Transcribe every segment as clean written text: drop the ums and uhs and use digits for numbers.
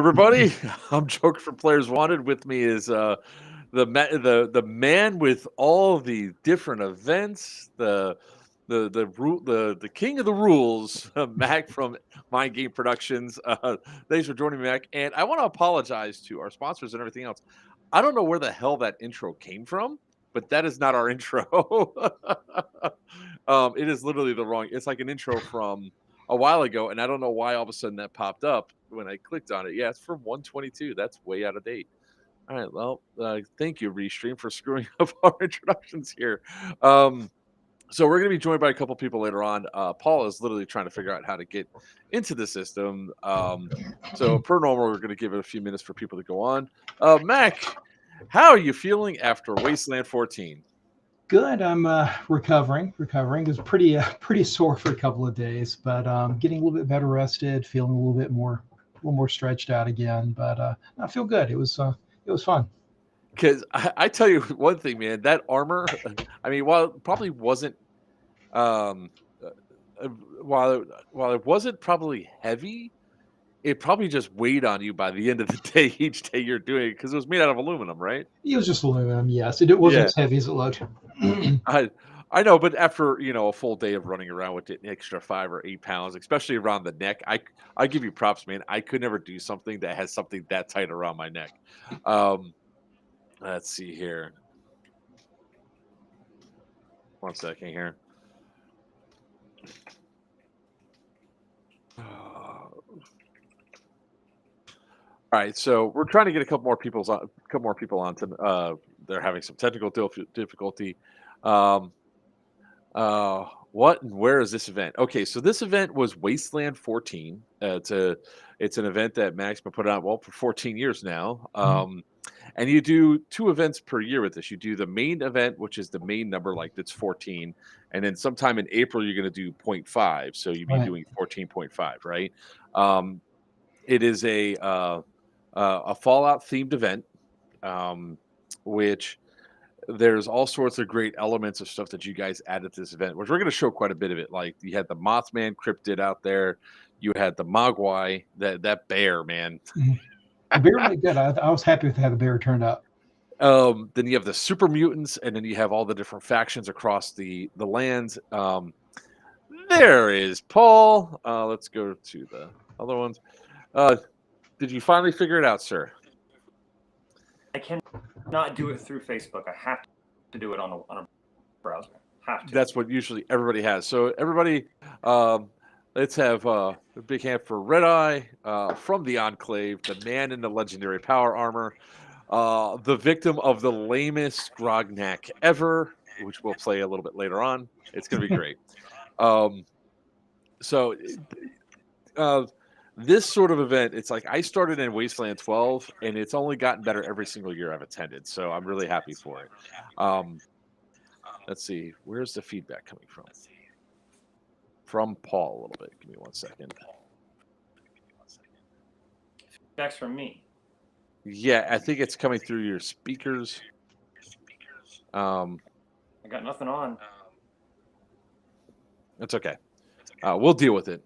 everybody. I'm Joker from Players Wanted. With me is the man with all the different events, the king of the rules, Mac from Mind Game Productions. Thanks for joining me, Mac. And I want to apologize to our sponsors and everything else. I don't know where the hell that intro came from, but that is not our intro. It is literally the wrong. It's like an intro from a while ago, and I don't know why all of a sudden that popped up when I clicked on it. Yeah, it's from 122. That's way out of date. All right, well, thank you, Restream, for screwing up our introductions here. So we're going to be joined by a couple people later on. Paul is literally trying to figure out how to get into the system. So per normal, we're going to give it a few minutes for people to go on. Mac, how are you feeling after Wasteland 14? Good. I'm recovering. It was pretty sore for a couple of days, but getting a little bit better rested, feeling a little more stretched out again. But I feel good. It was fun. Because I tell you one thing, man, that armor. I mean, while it probably wasn't, um, uh, uh, while it wasn't probably heavy, it probably just weighed on you by the end of the day each day you're doing it because it was made out of aluminum, right? It was just aluminum. Yes, it wasn't Yeah. as heavy as it looked. I I know, but after a full day of running around with it, an extra 5 or 8 pounds, especially around the neck, I give you props, man. I could never do something that has something that tight around my neck. Um, let's see here. One second here. All right, so we're trying to get a couple more people on. They're having some technical difficulty. Um, what and where is this event? Okay, so this event was Wasteland 14. It's an event that Max been putting on for 14 years now. And you do two events per year with this. You do the main event, which is the main number, like that's 14, and then sometime in April you're going to do zero point 0.5. So you'd be Right. doing 14.5, right? Um, it is a Fallout themed event, which there's all sorts of great elements of stuff that you guys added to this event, which we're going to show quite a bit of it. Like you had the Mothman Cryptid out there, you had the Mogwai, that bear, man. The beer looked good. I was happy with how the beer turned out. Then you have the super mutants, and then you have all the different factions across the lands. There is Paul. Let's go to the other ones. Did you finally figure it out, sir? I cannot do it through Facebook. I have to do it on a browser. Have to. That's what usually everybody has. So everybody, let's have a big hand for Red Eye from the Enclave, the man in the legendary power armor, the victim of the lamest Grognak ever, which we'll play a little bit later on. It's going to be great. So this sort of event, it's like I started in Wasteland 12, and it's only gotten better every single year I've attended. So I'm really happy for it. Let's see. Where's the feedback coming from? From Paul a little bit. Give me 1 second. Feedback's from me. Yeah, I think it's coming through your speakers. I got nothing on. It's okay. We'll deal with it.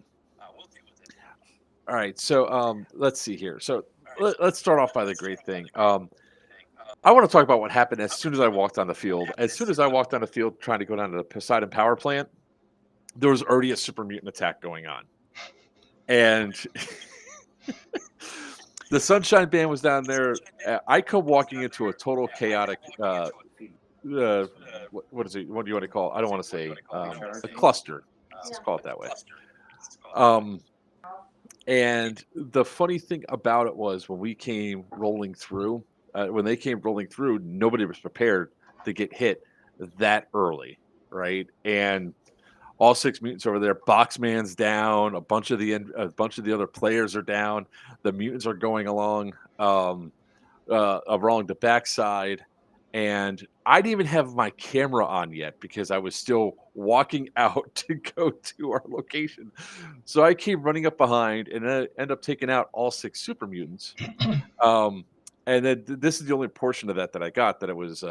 All right. So let's see here. So let's start off by the great thing. I want to talk about what happened as soon as I walked on the field. As soon as I walked on the field trying to go down to the Poseidon power plant, there was already a super mutant attack going on. And the Sunshine Band was down there. I come walking into a total chaotic what is it? What do you want to call it? I don't want to say a cluster. Let's call it that way. And the funny thing about it was when we came rolling through, nobody was prepared to get hit that early, right? And all 6 mutants over there. Boxman's down. A bunch of the other players are down. The mutants are going along along the backside, and I didn't even have my camera on yet because I was still walking out to go to our location. So I came running up behind and I end up taking out all 6 super mutants. And then this is the only portion of that I got that was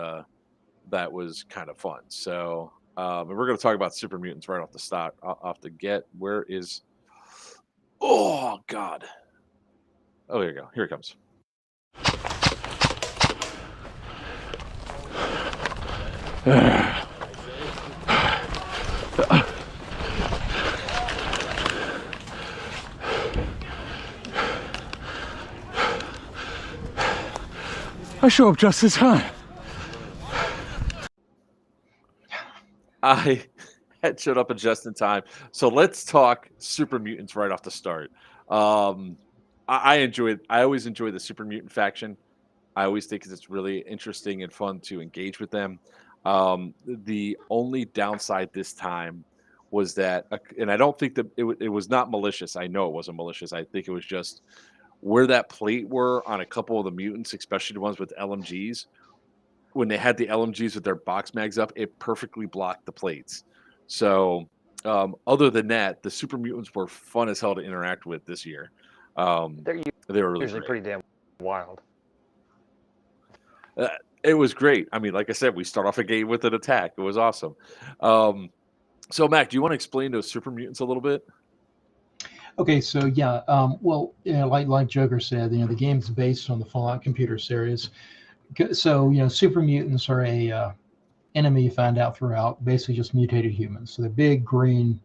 kind of fun. So and we're going to talk about super mutants right off the start, off the get. Where is? Oh God! Oh, here you go. Here it comes. I show up just in time. I had showed up just in time. So let's talk Super Mutants right off the start. I always enjoy the Super Mutant faction. I always think it's really interesting and fun to engage with them. The only downside this time was that, and I don't think that it was not malicious. I know it wasn't malicious. I think it was just where that plate were on a couple of the mutants, especially the ones with LMGs. When they had the LMGs with their box mags up, it perfectly blocked the plates. So, other than that, the Super Mutants were fun as hell to interact with this year. They're They were really usually great. pretty damn wild. It was great. I mean, like I said, we start off a game with an attack. It was awesome. So, Mac, do you want to explain those Super Mutants a little bit? Okay, so yeah, well, like Joker said, the game's based on the Fallout computer series. So super mutants are a enemy you find out throughout, basically just mutated humans. So they're big, green,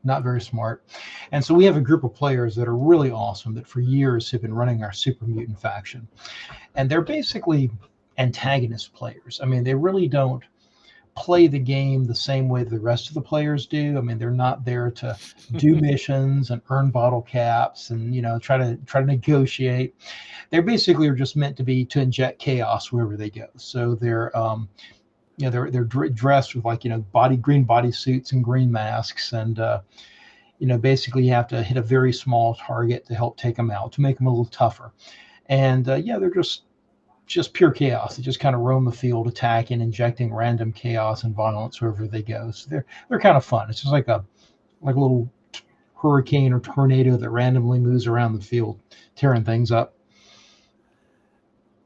not very smart. And so we have a group of players that are really awesome that for years have been running our super mutant faction. And they're basically antagonist players. I mean, they really don't play the game the same way the rest of the players do. I mean, they're not there to do missions and earn bottle caps and try to negotiate. They basically are just meant to inject chaos wherever they go. So they're they're dressed with green bodysuits and green masks, and basically you have to hit a very small target to help take them out, to make them a little tougher. And they're just pure chaos. They just kind of roam the field, attacking, injecting random chaos and violence wherever they go. So they're kind of fun. It's just like a little hurricane or tornado that randomly moves around the field, tearing things up.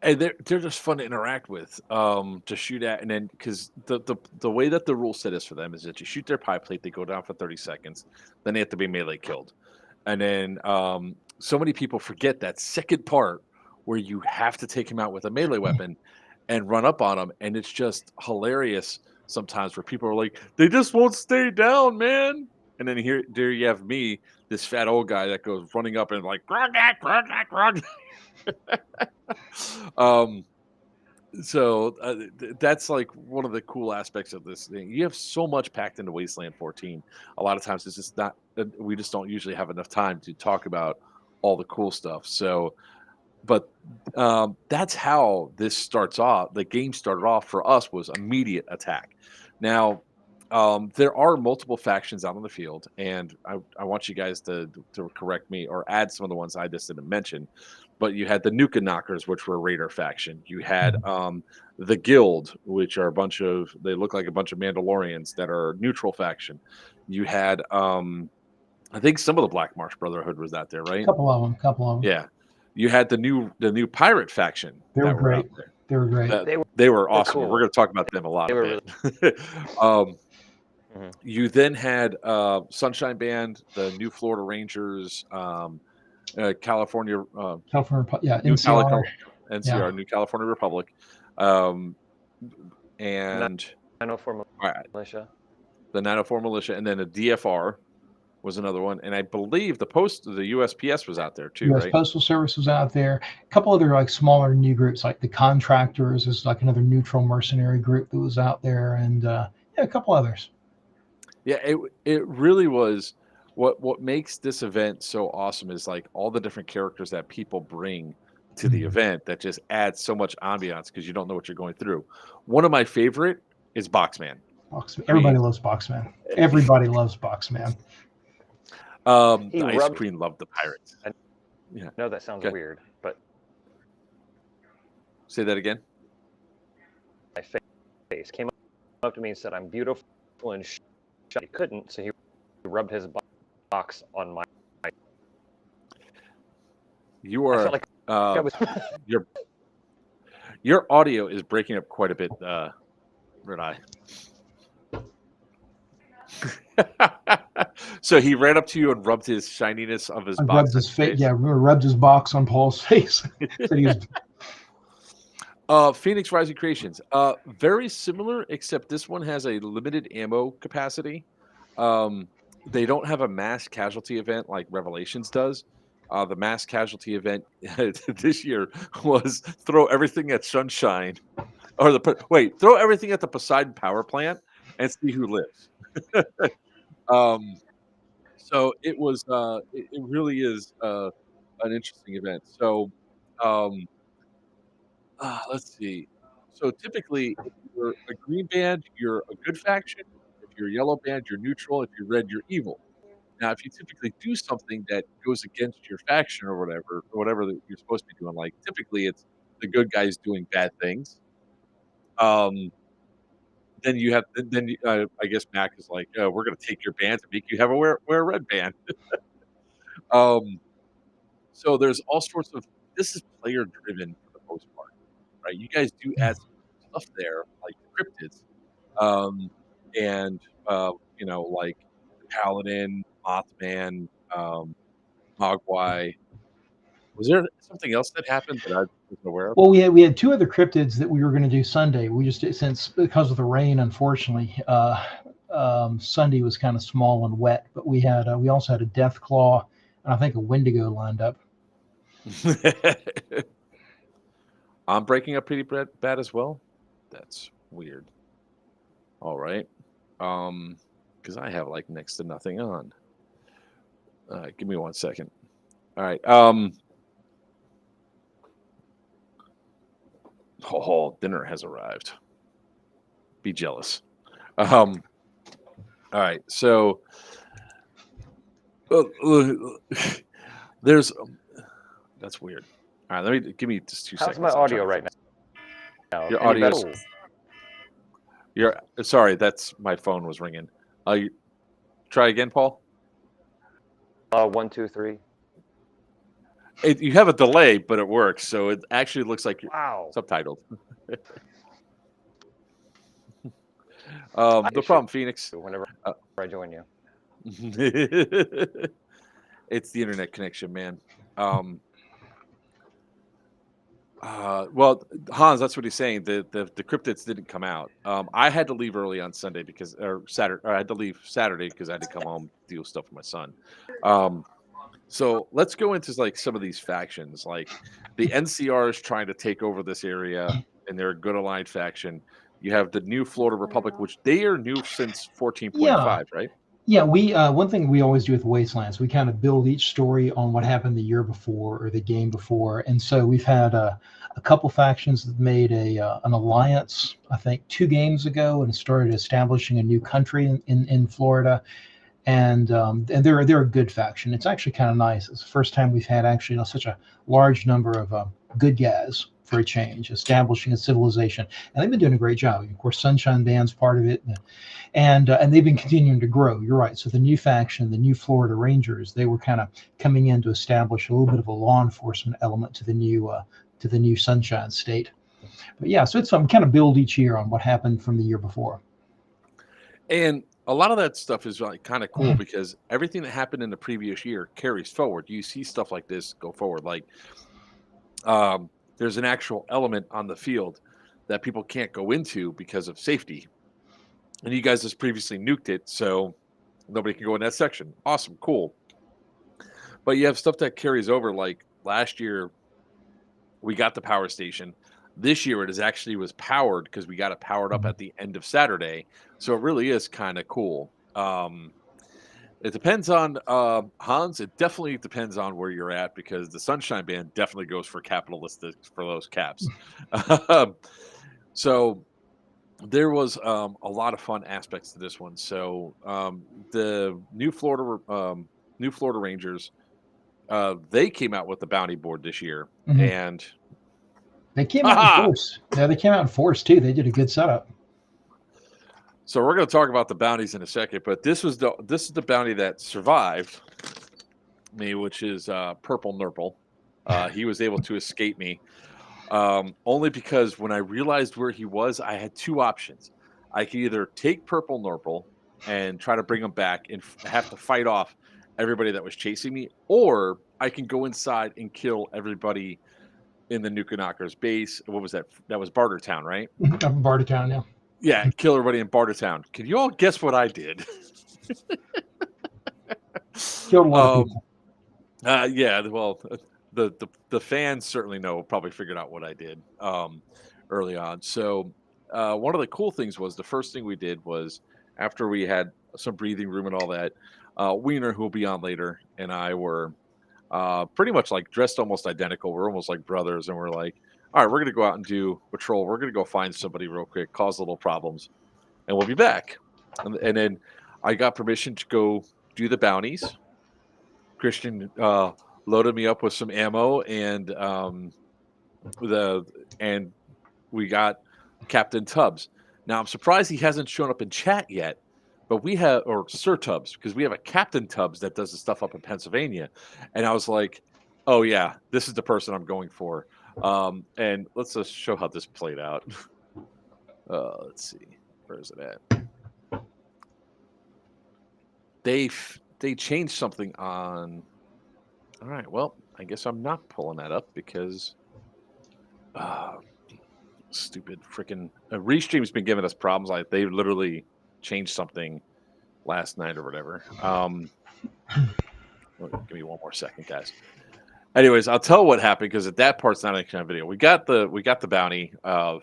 And they're just fun to interact with, to shoot at, and then because the way that the rule set is for them is that you shoot their pie plate, they go down for 30 seconds, then they have to be melee killed, and then so many people forget that second part where you have to take him out with a melee weapon and run up on him, and it's just hilarious sometimes where people are like, they just won't stay down, man. And then there you have me, this fat old guy that goes running up and like, grog, grog, grog. So that's like one of the cool aspects of this thing. You have so much packed into Wasteland 14. A lot of times it's just not, we just don't usually have enough time to talk about all the cool stuff. So, but that's how this starts off. The game started off for us was immediate attack. Now, there are multiple factions out on the field, and I want you guys to correct me or add some of the ones I just didn't mention. But you had the Nuka Knockers, which were a Raider faction. You had the Guild, which are they look like a bunch of Mandalorians that are neutral faction. You had, I think some of the Black Marsh Brotherhood was out there, right? Couple of them. Yeah. You had the new pirate faction. They were great. They were great. They were awesome. cool. We're going to talk about them a lot. You then had Sunshine Band, the New Florida Rangers, California, NCR. NCR, New California Republic, and 904 militia. The 904 militia, and then the DFR was another one, and I believe the USPS was out there too. U.S. right? Postal Service was out there. A couple other smaller new groups, like the Contractors is like another neutral mercenary group that was out there, and a couple others. Yeah, it really was. What makes this event so awesome is like all the different characters that people bring to the event that just adds so much ambiance because you don't know what you're going through. One of my favorite is Boxman. Everybody loves Boxman. Everybody loves Boxman. The Ice Queen loved the pirates. I know that sounds weird, but say that again. My face came up to me and said, "I'm beautiful," and he couldn't, so he rubbed his box on my. You are like your audio is breaking up quite a bit, Red Eye. So he ran up to you and rubbed his shininess of his I box rubbed on his your face. face. Yeah, rubbed his box on Paul's face. Said he was Phoenix Rising Creations. Very similar, except this one has a limited ammo capacity. Um, they don't have a mass casualty event like Revelations does. The mass casualty event this year was throw everything at Sunshine, or throw everything at the Poseidon power plant and see who lives. Um, so it really is an interesting event. So um, let's see. So typically, if you're a green band, you're a good faction. If you're a yellow band, you're neutral. If you're red, you're evil. Now, if you typically do something that goes against your faction or whatever that you're supposed to be doing, like typically it's the good guys doing bad things. Um, then you have I guess Mac is like, oh, we're going to take your band and make you have a wear a red band. Um, so there's all sorts of this is player driven for the most part, right? You guys do add some stuff there, like the cryptids, um, and like the Paladin, Mothman, Mogwai. Was there something else that happened that I wasn't aware of? well. We had two other cryptids that we were going to do Sunday. We just since because of the rain, unfortunately, Sunday was kind of small and wet. But we also had a Death Claw and I think a Wendigo lined up. I'm breaking up pretty bad as well. That's weird. All right. Because I have like next to nothing on. Give me 1 second. All right. Dinner has arrived. Be jealous. All right. So there's that's weird. All right. Give me just 2 How's seconds. my I'm audio trying right now? Your Any audio's better? You're sorry. That's my phone was ringing. Try again, Paul. 1, 2, 3. You have a delay, but it works. So it actually looks like you're Wow. subtitled. I No problem, Phoenix. Whenever I join you. It's the internet connection, man. Well, Hans, that's what he's saying. The cryptids didn't come out. I had to leave early on Sunday or Saturday. Or I had to leave Saturday because I had to come home deal stuff with my son. So let's go into like some of these factions. Like the NCR is trying to take over this area, and they're a good aligned faction. You have the New Florida Republic, which they are new since 14.5, right? Yeah, we one thing we always do with Wastelands, we kind of build each story on what happened the year before or the game before, and so we've had a couple factions that made an alliance, I think, 2 games ago, and started establishing a new country in Florida, and they're a good faction. It's actually kind of nice. It's the first time we've had actually such a large number of good guys for a change, establishing a civilization, and they've been doing a great job. Of course, Sunshine Band's part of it, and they've been continuing to grow. You're right. So the new faction, the new Florida Rangers, they were kind of coming in to establish a little bit of a law enforcement element to the new Sunshine State. But yeah, so it's kind of build each year on what happened from the year before. And a lot of that stuff is like kind of cool because everything that happened in the previous year carries forward. You see stuff like this go forward. Like there's an actual element on the field that people can't go into because of safety. And you guys just previously nuked it, so nobody can go in that section. Awesome, cool. But you have stuff that carries over. Like last year, we got the power station. This year, it was powered because we got it powered up at the end of Saturday. So it really is kind of cool. It depends on Hans. It definitely depends on where you're at because the Sunshine Band definitely goes for capitalistic for those caps. So there was a lot of fun aspects to this one. So the New Florida Rangers, they came out with the bounty board this year, and they came out in force. Yeah, they came out in force too. They did a good setup. So we're going to talk about the bounties in a second, but this is the bounty that survived me, which is Purple Nurple. He was able to escape me. Only because when I realized where he was, I had 2 options. I could either take Purple Nurple and try to bring them back and have to fight off everybody that was chasing me, or I can go inside and kill everybody in the Nuka-Knockers base. What was that? That was Bartertown, right? Up in Bartertown, yeah. Yeah, kill everybody in Bartertown. Can you all guess what I did? Killed a lot of people. Yeah, well, the fans certainly probably figured out what I did early on. So one of the cool things was the first thing we did was after we had some breathing room and all that, Wiener, who will be on later, and I were pretty much like dressed almost identical. We're almost like brothers, and we're like, all right, we're gonna go out and do patrol. We're gonna go find somebody real quick, cause little problems, and we'll be back. And then I got permission to go do the bounties. Christian loaded me up with some ammo, and we got Captain Tubbs. Now I'm surprised he hasn't shown up in chat yet, but we have, or Sir Tubbs, because we have a Captain Tubbs that does the stuff up in Pennsylvania, and I was like, oh yeah, this is the person I'm going for. And let's just show how this played out. Let's see, where is it at? They changed something on. All right, well, I guess I'm not pulling that up because stupid freaking Restream's been giving us problems. Like they literally changed something last night or whatever. Give me one more second, guys. Anyways, I'll tell what happened because that part's not in the video. We got the bounty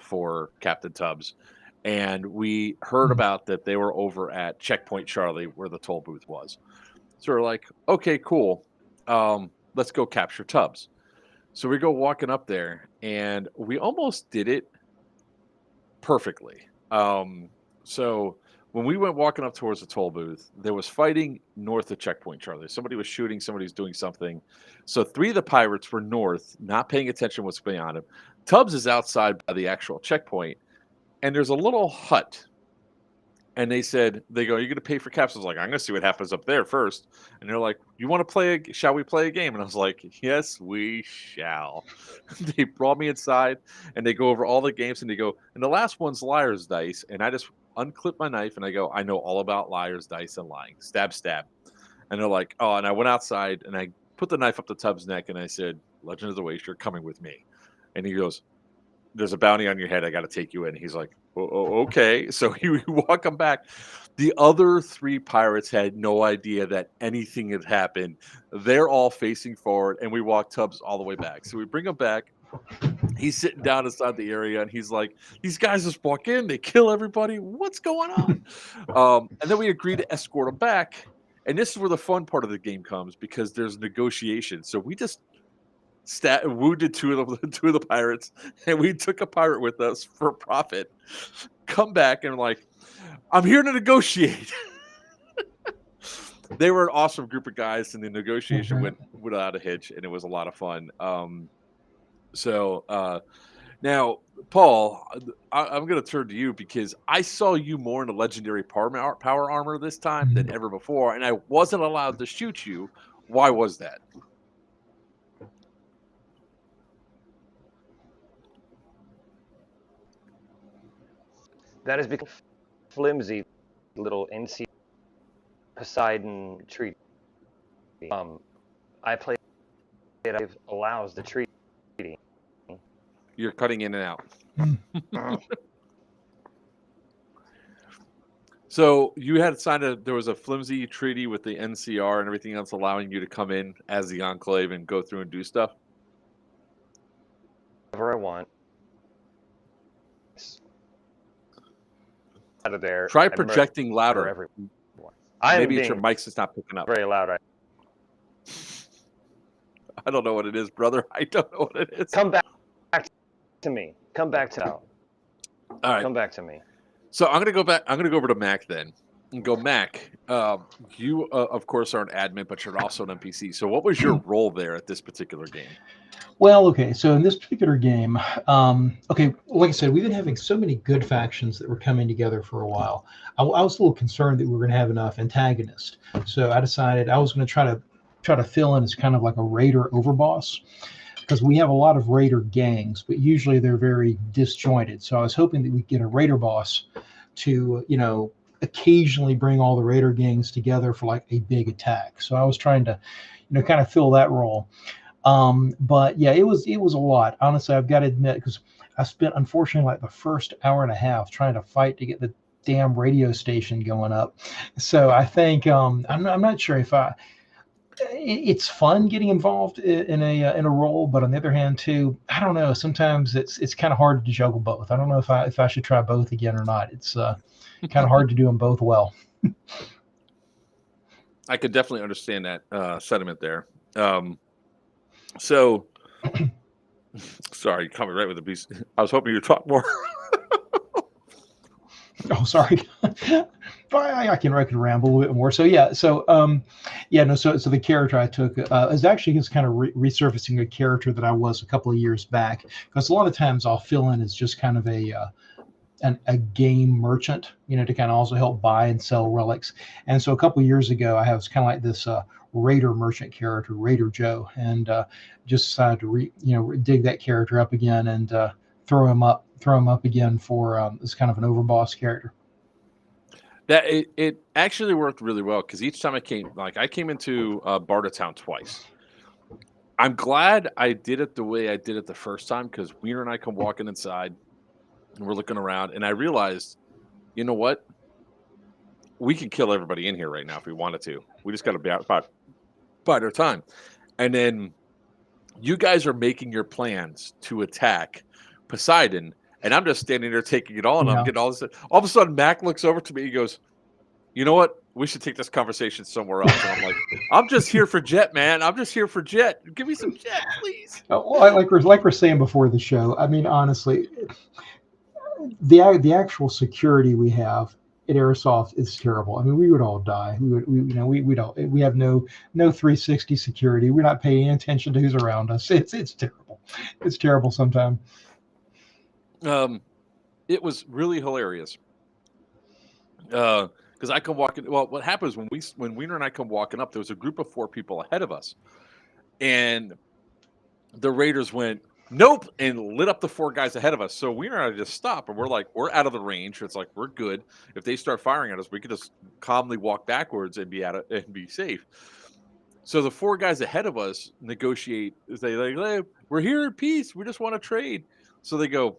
for Captain Tubbs, and we heard about that they were over at Checkpoint Charlie where the toll booth was. So we're like, okay, cool. Let's go capture Tubbs. So we go walking up there, and we almost did it perfectly. So when we went walking up towards the toll booth, there was fighting north of Checkpoint Charlie. Somebody was shooting, somebody was doing something. So 3 of the pirates were north, not paying attention to what's going on. Tubbs is outside by the actual checkpoint, and there's a little hut. And they said, they go, you're going to pay for caps? I was like, I'm going to see what happens up there first. And they're like, you want to play? Shall we play a game? And I was like, yes, we shall. They brought me inside, and they go over all the games, and they go, and the last one's liar's dice. And I just unclip my knife, and I go, I know all about liar's dice and lying. Stab, stab. And they're like, oh, and I went outside, and I put the knife up to Tubbs' neck, and I said, Legend of the Waste, you're coming with me. And he goes, there's a bounty on your head. I got to take you in. He's like, oh, okay. So we walk him back. The other 3 pirates had no idea that anything had happened. They're all facing forward, and we walk Tubbs all the way back. So we bring him back. He's sitting down inside the area, and he's like, these guys just walk in. They kill everybody. What's going on? And then we agree to escort him back. And this is where the fun part of the game comes because there's negotiation. So we just wounded 2 of the pirates, and we took a pirate with us for profit. Come back and like, I'm here to negotiate. They were an awesome group of guys, and the negotiation went without a hitch, and it was a lot of fun. Now, Paul, I'm going to turn to you because I saw you more in a legendary power armor this time than ever before, and I wasn't allowed to shoot you. Why was that? That is because flimsy little NC Poseidon treaty. I play it allows the treaty. You're cutting in and out. So you had signed there was a flimsy treaty with the NCR and everything else allowing you to come in as the Enclave and go through and do stuff? Whatever I want. Out of there. Try projecting louder. Maybe it's your mic's just not picking up. Very loud. I don't know what it is, brother. I don't know what it is. Come back to me. Come back to now. All right. Come back to me. So I'm gonna go back. I'm gonna go over to Mac then, and go Mac. You of course are an admin, but you're also an NPC. So what was your role there at this particular game? Well, okay. So in this particular game, okay, like I said, we've been having so many good factions that were coming together for a while. I was a little concerned that we were going to have enough antagonists. So I decided I was going to try to fill in as kind of like a raider overboss, because we have a lot of raider gangs, but usually they're very disjointed. So I was hoping that we'd get a raider boss to, occasionally bring all the Raider gangs together for like a big attack. So I was trying to, kind of fill that role. But yeah, it was a lot. Honestly, I've got to admit, because I spent unfortunately like the first hour and a half trying to fight to get the damn radio station going up. So I think I'm not sure if it's fun getting involved in a role, but on the other hand too, I don't know, sometimes it's kind of hard to juggle both. I don't know if I should try both again or not. It's kind of hard to do them both well. I could definitely understand that sentiment there. So sorry, you caught me right with the beast. I was hoping you'd talk more. Oh, sorry. I can ramble a little bit more. So yeah, so so the character I took is actually just kind of resurfacing a character that I was a couple of years back, because a lot of times I'll fill in as just kind of a game merchant, to kind of also help buy and sell relics. And so a couple of years ago, I was kind of like this Raider merchant character, Raider Joe, and just decided to dig that character up again and throw him up again for this kind of an overboss character. That it actually worked really well, because each time I came into Bartertown twice. I'm glad I did it the way I did it the first time, because Wiener and I come walking inside and we're looking around, and I realized, you know what? We can kill everybody in here right now if we wanted to. We just got to bide our time. And then you guys are making your plans to attack Poseidon, and I'm just standing there taking it all, and I'm getting all this. All of a sudden, Mac looks over to me. He goes, "You know what? We should take this conversation somewhere else." And I'm like, "I'm just here for Jet, man. I'm just here for Jet. Give me some Jet, please." Well, like we're saying before the show, I mean, honestly, the actual security we have at Airsoft is terrible. I mean, we would all die. We have no 360 security. We're not paying attention to who's around us. It's terrible. It's terrible sometimes. It was really hilarious. Because I come walking. Well, what happens when Wiener and I come walking up? There was a group of 4 people ahead of us, and the Raiders went nope and lit up the 4 guys ahead of us. So Wiener and I just stop, and we're out of the range. It's like we're good. If they start firing at us, we could just calmly walk backwards and be safe. So the 4 guys ahead of us negotiate. They like, hey, we're here in peace. We just want to trade. So they go.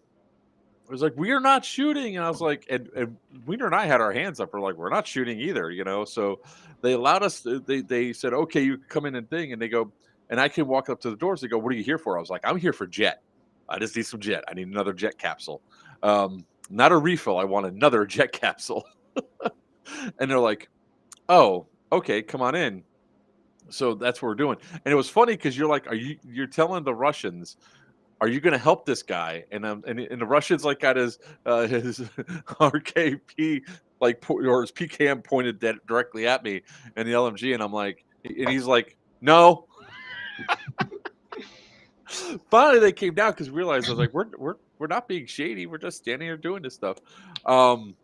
It was like, we are not shooting. And I was like, and Wiener and I had our hands up. We're like, we're not shooting either, So they allowed us, they said, okay, you can come in and thing. And they go, and I can walk up to the doors. They go, what are you here for? I was like, I'm here for Jet. I just need some Jet. I need another Jet capsule. Not a refill. I want another Jet capsule. And they're like, oh, okay, come on in. So that's what we're doing. And it was funny because you're like, you're telling the Russians, are you going to help this guy? And the Russians like got his RKP or his PKM pointed directly at me and the LMG, and I'm like, and he's like, no. Finally, they came down because we realized I was like, we're not being shady. We're just standing here doing this stuff. And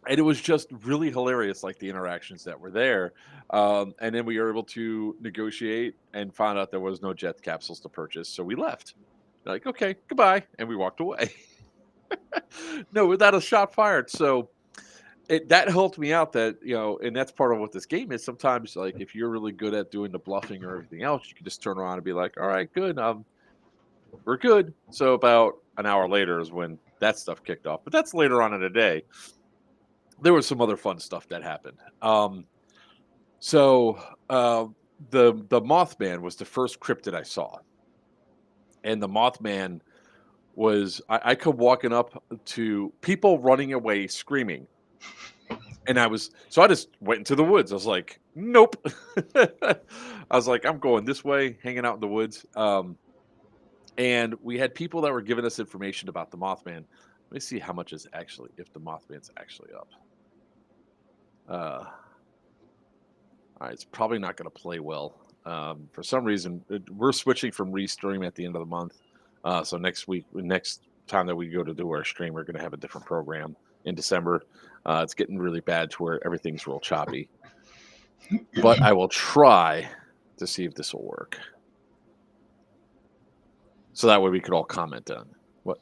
it was just really hilarious, like the interactions that were there. And then we were able to negotiate and found out there was no Jet capsules to purchase, so we left. Like, okay, goodbye, and we walked away. No, without a shot fired. So that helped me out. That and that's part of what this game is. Sometimes, like, if you're really good at doing the bluffing or everything else, you can just turn around and be like, "All right, good, we're good." So about an hour later is when that stuff kicked off. But that's later on in the day. There was some other fun stuff that happened. So the Mothman was the first cryptid I saw. And the Mothman was, I come walking up to people running away, screaming. And I just went into the woods. I was like, nope. I was like, I'm going this way, hanging out in the woods. And we had people that were giving us information about the Mothman. Let me see how much is actually, if the Mothman's actually up. All right, it's probably not going to play well. For some reason, we're switching from restream at the end of the month. So next time that we go to do our stream, we're going to have a different program in December. It's getting really bad to where everything's real choppy. But I will try to see if this will work. So that way we could all comment on what.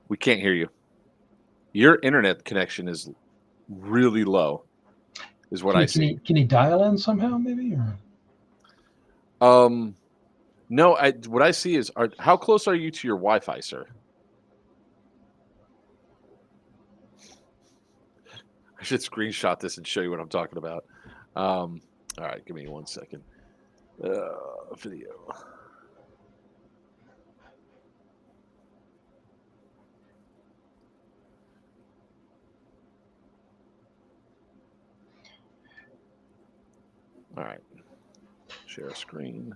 We can't hear you. Your internet connection is really low, is what I see. Can he dial in somehow, maybe? Or? No, what I see is, how close are you to your Wi-Fi, sir? I should screenshot this and show you what I'm talking about. All right, give me 1 second. Video. All right, share screen.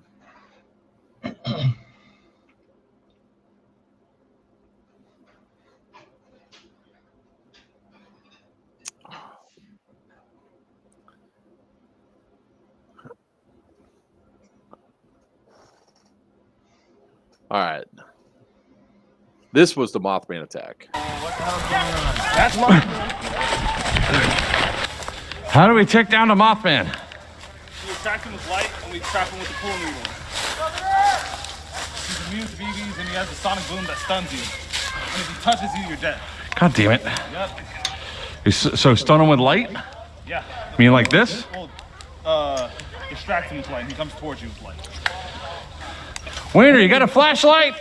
All right. This was the Mothman attack. That's my. How do we take down the Mothman? We attack him with light and we trap him with the pool noodle. He's immune to BBs and he has a sonic boom that stuns you. And if he touches you, you're dead. God damn it. Yep. So stun him with light? Yeah. You mean like this? Well, distract him with light and he comes towards you with light. Waiter, you got a flashlight?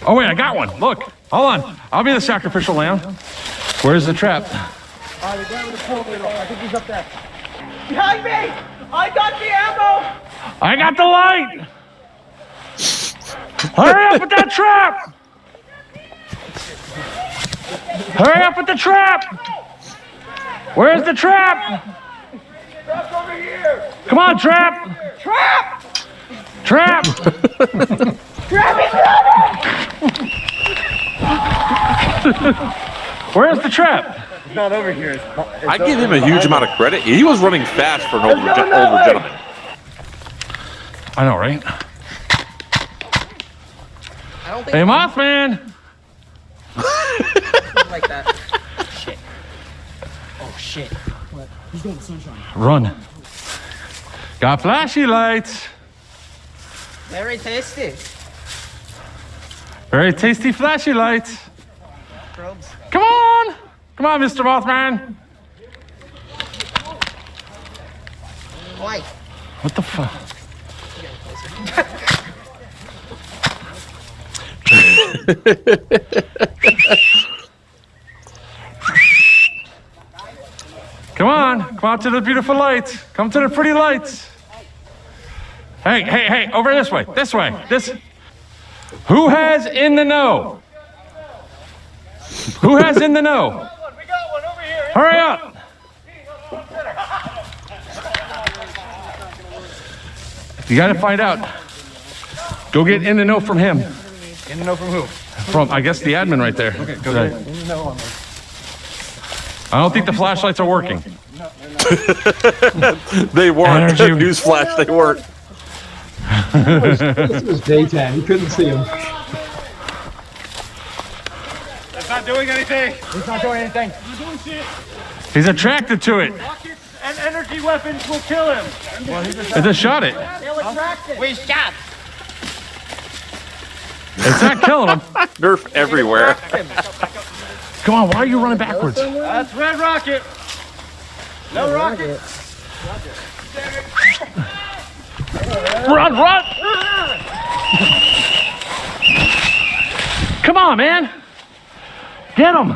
Oh wait, I got one. Look, hold on. I'll be the sacrificial lamb. Where's the trap? The guy with the pool noodle. I think he's up there. Behind me! I got the ammo! I got the light! Hurry up with that trap! Hurry up with the trap! Where's the trap? Trap's over here! Come on, trap! Trap! Trap! Grab it! Where's the trap? It's not over here. I give him a huge amount of credit. He was running fast for an older gentleman. I know, right? I don't think Hey, Mothman! like that. Shit. Oh shit. What? He's going to sunshine. Run. Got flashy lights. Very tasty. Very tasty flashy lights. Probes. Come on! Come on, Mr. Mothman. Why? What the fuck? Come on, come out to the beautiful lights. Come to the pretty lights. Hey, hey, hey, over this way, this way, this. Who has in the know? Who has in the know? We got one over here. Hurry up. You gotta find out. Go get in the know from him. In the know from who? From, I guess, the admin right there. Okay, go get in the know on me. I don't think the flashlights are working. They weren't. Energy. Newsflash, they weren't. This was daytime. You couldn't see him. It's not doing anything. He's not doing anything. It's not doing shit. He's attracted to it. Rockets and energy weapons will kill him. It just shot it. We shot. It's not killing him. Nerf everywhere. Come on, why are you running backwards? That's Red Rocket. No rocket. Run, run! Come on, man. Get him.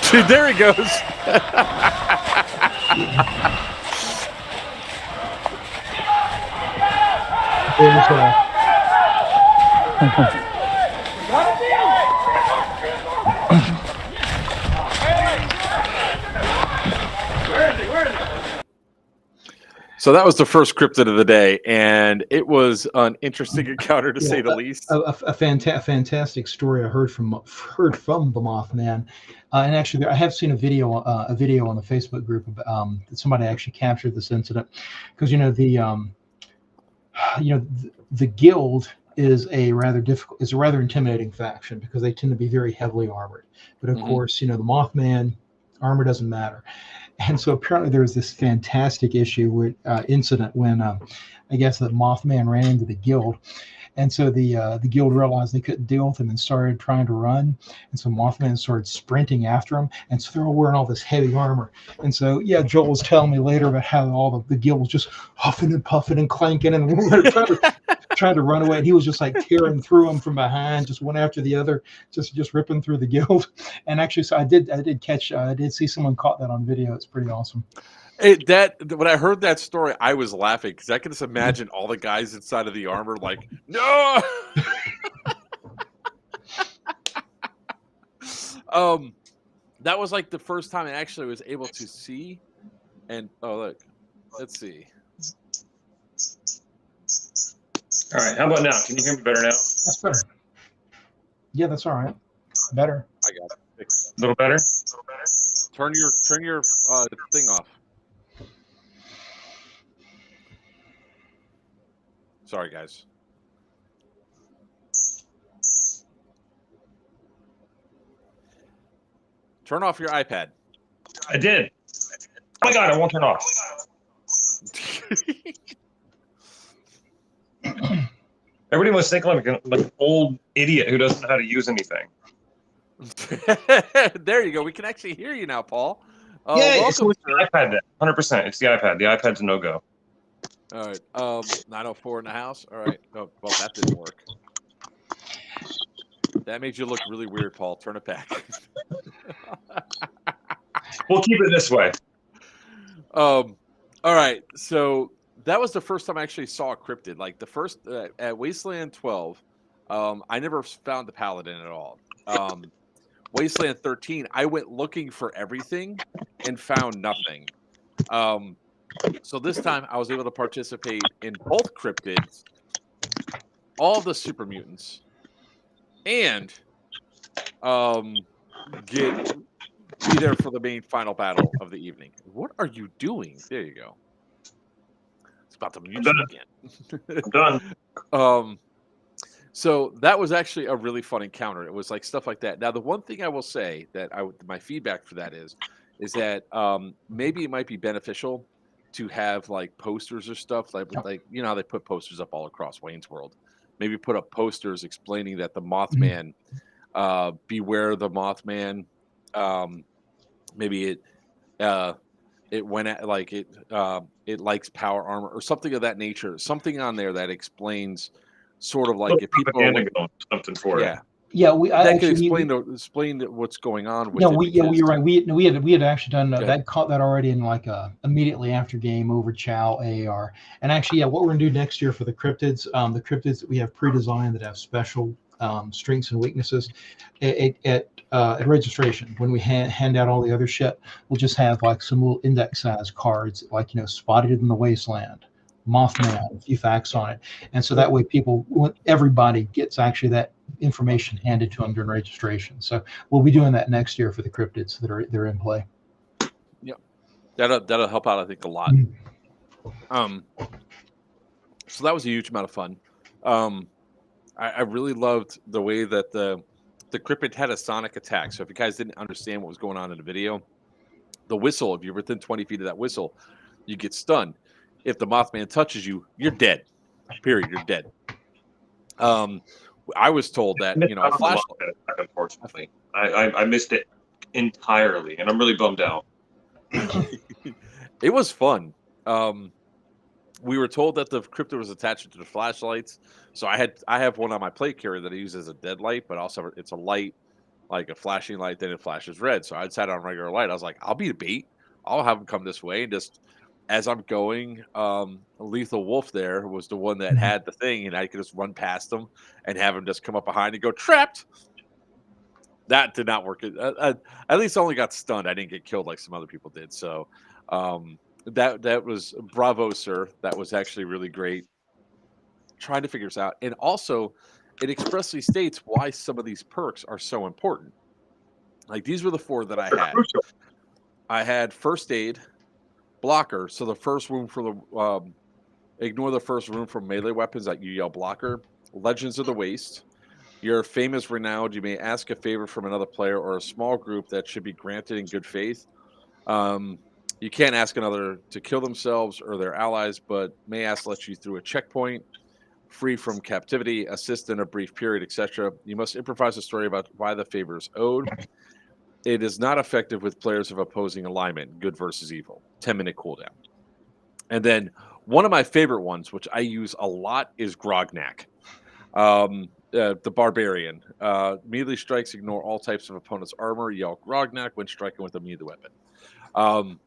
Dude, there he goes. There's, So that was the first cryptid of the day, and it was an interesting encounter to say the least. a fantastic story I heard from the Mothman, and actually I have seen a video on the Facebook group that somebody actually captured this incident, because the guild is a rather intimidating faction because they tend to be very heavily armored, but of course the Mothman armor doesn't matter. And so apparently there was this fantastic incident when I guess the Mothman ran into the guild, And so the guild realized they couldn't deal with him and started trying to run. And so Mothman started sprinting after him. And so they're all wearing all this heavy armor. And so, yeah, Joel was telling me later about how all the guild was just huffing and puffing and clanking and trying to run away. And he was just like tearing through them from behind, just one after the other, just ripping through the guild. And actually, so I did see someone caught that on video. It's pretty awesome. When I heard that story, I was laughing because I can just imagine all the guys inside of the armor like, no. That was like the first time I actually was able to see. And oh look, let's see. All right, how about now? Can you hear me better now? That's better. Yeah, that's all right. Better. I got it. A little better. Turn your thing off. Sorry, guys. Turn off your iPad. I did. Oh my God, I won't turn off. Everybody must think like an old idiot who doesn't know how to use anything. There you go. We can actually hear you now, Paul. Yeah, it's the iPad then. 100%. It's the iPad. The iPad's a no-go. All right. 904 in the house. All right. Oh, well, that didn't work. That made you look really weird, Paul. Turn it back. We'll keep it this way. All right. So that was the first time I actually saw a cryptid. Like the first at Wasteland 12, I never found the paladin at all. Wasteland 13, I went looking for everything and found nothing. So this time I was able to participate in both cryptids, all the super mutants, and be there for the main final battle of the evening. What are you doing? There you go. It's about to mute you again. I'm done. So that was actually a really fun encounter. It was like stuff like that. Now, the one thing I will say that my feedback for that is that maybe it might be beneficial to have like posters or stuff like you know how they put posters up all across Wayne's World. Maybe put up posters explaining that the Mothman, beware the Mothman. Maybe it went at like it likes power armor or something of that nature. Something on there that explains sort of like if people are something for it. Yeah, that could explain what's going on with it. You're right. We had actually done that, caught that already in like immediately after game over Chow AAR. And actually, yeah, what we're gonna do next year for the cryptids that we have pre-designed that have special strengths and weaknesses at registration, when we hand out all the other shit, we'll just have like some little index size cards, like, you know, spotted in the wasteland, Mothman, a few facts on it. And so that way everybody gets actually that information handed to them during registration. So we'll be doing that next year for the cryptids that are in play. Yeah, that'll help out, I think, a lot. So that was a huge amount of fun. I really loved the way that the cryptid had a sonic attack. So if you guys didn't understand what was going on in the video, the whistle, if you're within 20 feet of that whistle, you get stunned. If the Mothman touches you, you're dead. Period. You're dead. I was told that, you know, a flashlight. Unfortunately, I missed it entirely, and I'm really bummed out. It was fun. We were told that the cryptid was attached to the flashlights. So I have one on my plate carrier that I use as a dead light, but also it's a light, like a flashing light, then it flashes red. So I just had it on regular light. I was like, I'll be the bait. I'll have him come this way. And just as I'm going, Lethal Wolf there was the one that had the thing, and I could just run past him and have him just come up behind and go, trapped. That did not work. At least I only got stunned. I didn't get killed like some other people did. So that was bravo, sir. That was actually really great. Trying to figure this out. And also, it expressly states why some of these perks are so important. Like, these were the 4 that I had. I had first aid, blocker. So the first room for the ignore the first room for melee weapons that you yell blocker. Legends of the Waste. You're famous, renowned. You may ask a favor from another player or a small group that should be granted in good faith. You can't ask another to kill themselves or their allies, but may ask to let you through a checkpoint. free from captivity, assist in a brief period, etc. You must improvise a story about why the favor is owed. It is not effective with players of opposing alignment, good versus evil. 10-minute cooldown. And then one of my favorite ones, which I use a lot, is Grognak. The barbarian. Melee strikes ignore all types of opponent's armor. Yell Grognak when striking with a melee weapon.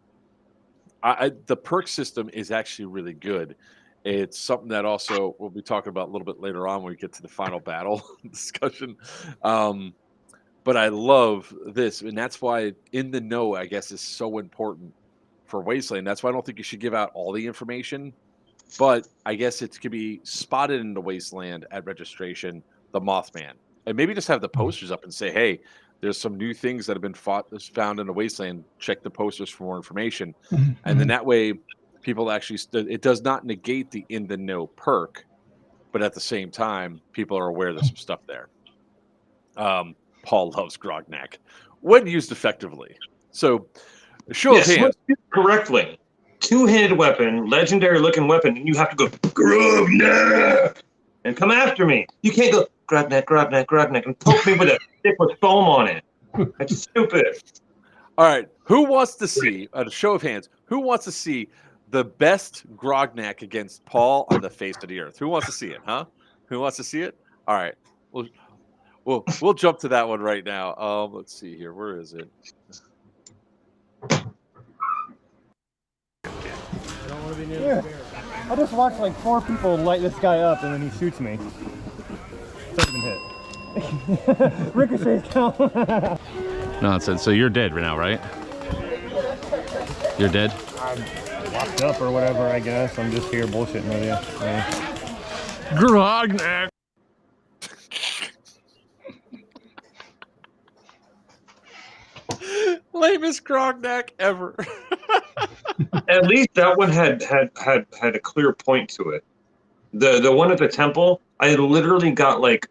The perk system is actually really good. It's something that also we'll be talking about a little bit later on when we get to the final battle discussion. But I love this, and that's why in the know, I guess, is so important for Wasteland. That's why I don't think you should give out all the information, but I guess it could be spotted in the Wasteland at registration, the Mothman, and maybe just have the posters up and say, hey, there's some new things that have been found in the Wasteland. Check the posters for more information. And then that way people actually, it does not negate the in the know perk, but at the same time, people are aware there's some stuff there. Paul loves Grognak when used effectively. So, show of hands. Correctly. Two-handed weapon, legendary looking weapon, and you have to go Grognak and come after me. You can't go Grognak, and poke me with a stick with foam on it. That's stupid. All right, who wants to see a show of hands? Who wants to see the best Grognak against Paul on the face of the earth? Who wants to see it? Huh? Who wants to see it? All right, we'll jump to that one right now. Let's see here. Where is it? Yeah. I just watched like 4 people light this guy up and then he shoots me. Doesn't hit. Ricochet's down. Nonsense. So you're dead right now, right? You're dead? I'm locked up or whatever, I guess. I'm just here bullshitting with you. Yeah. Grognak. Lamest Grognak ever. At least that one had a clear point to it. The one at the temple, I literally got like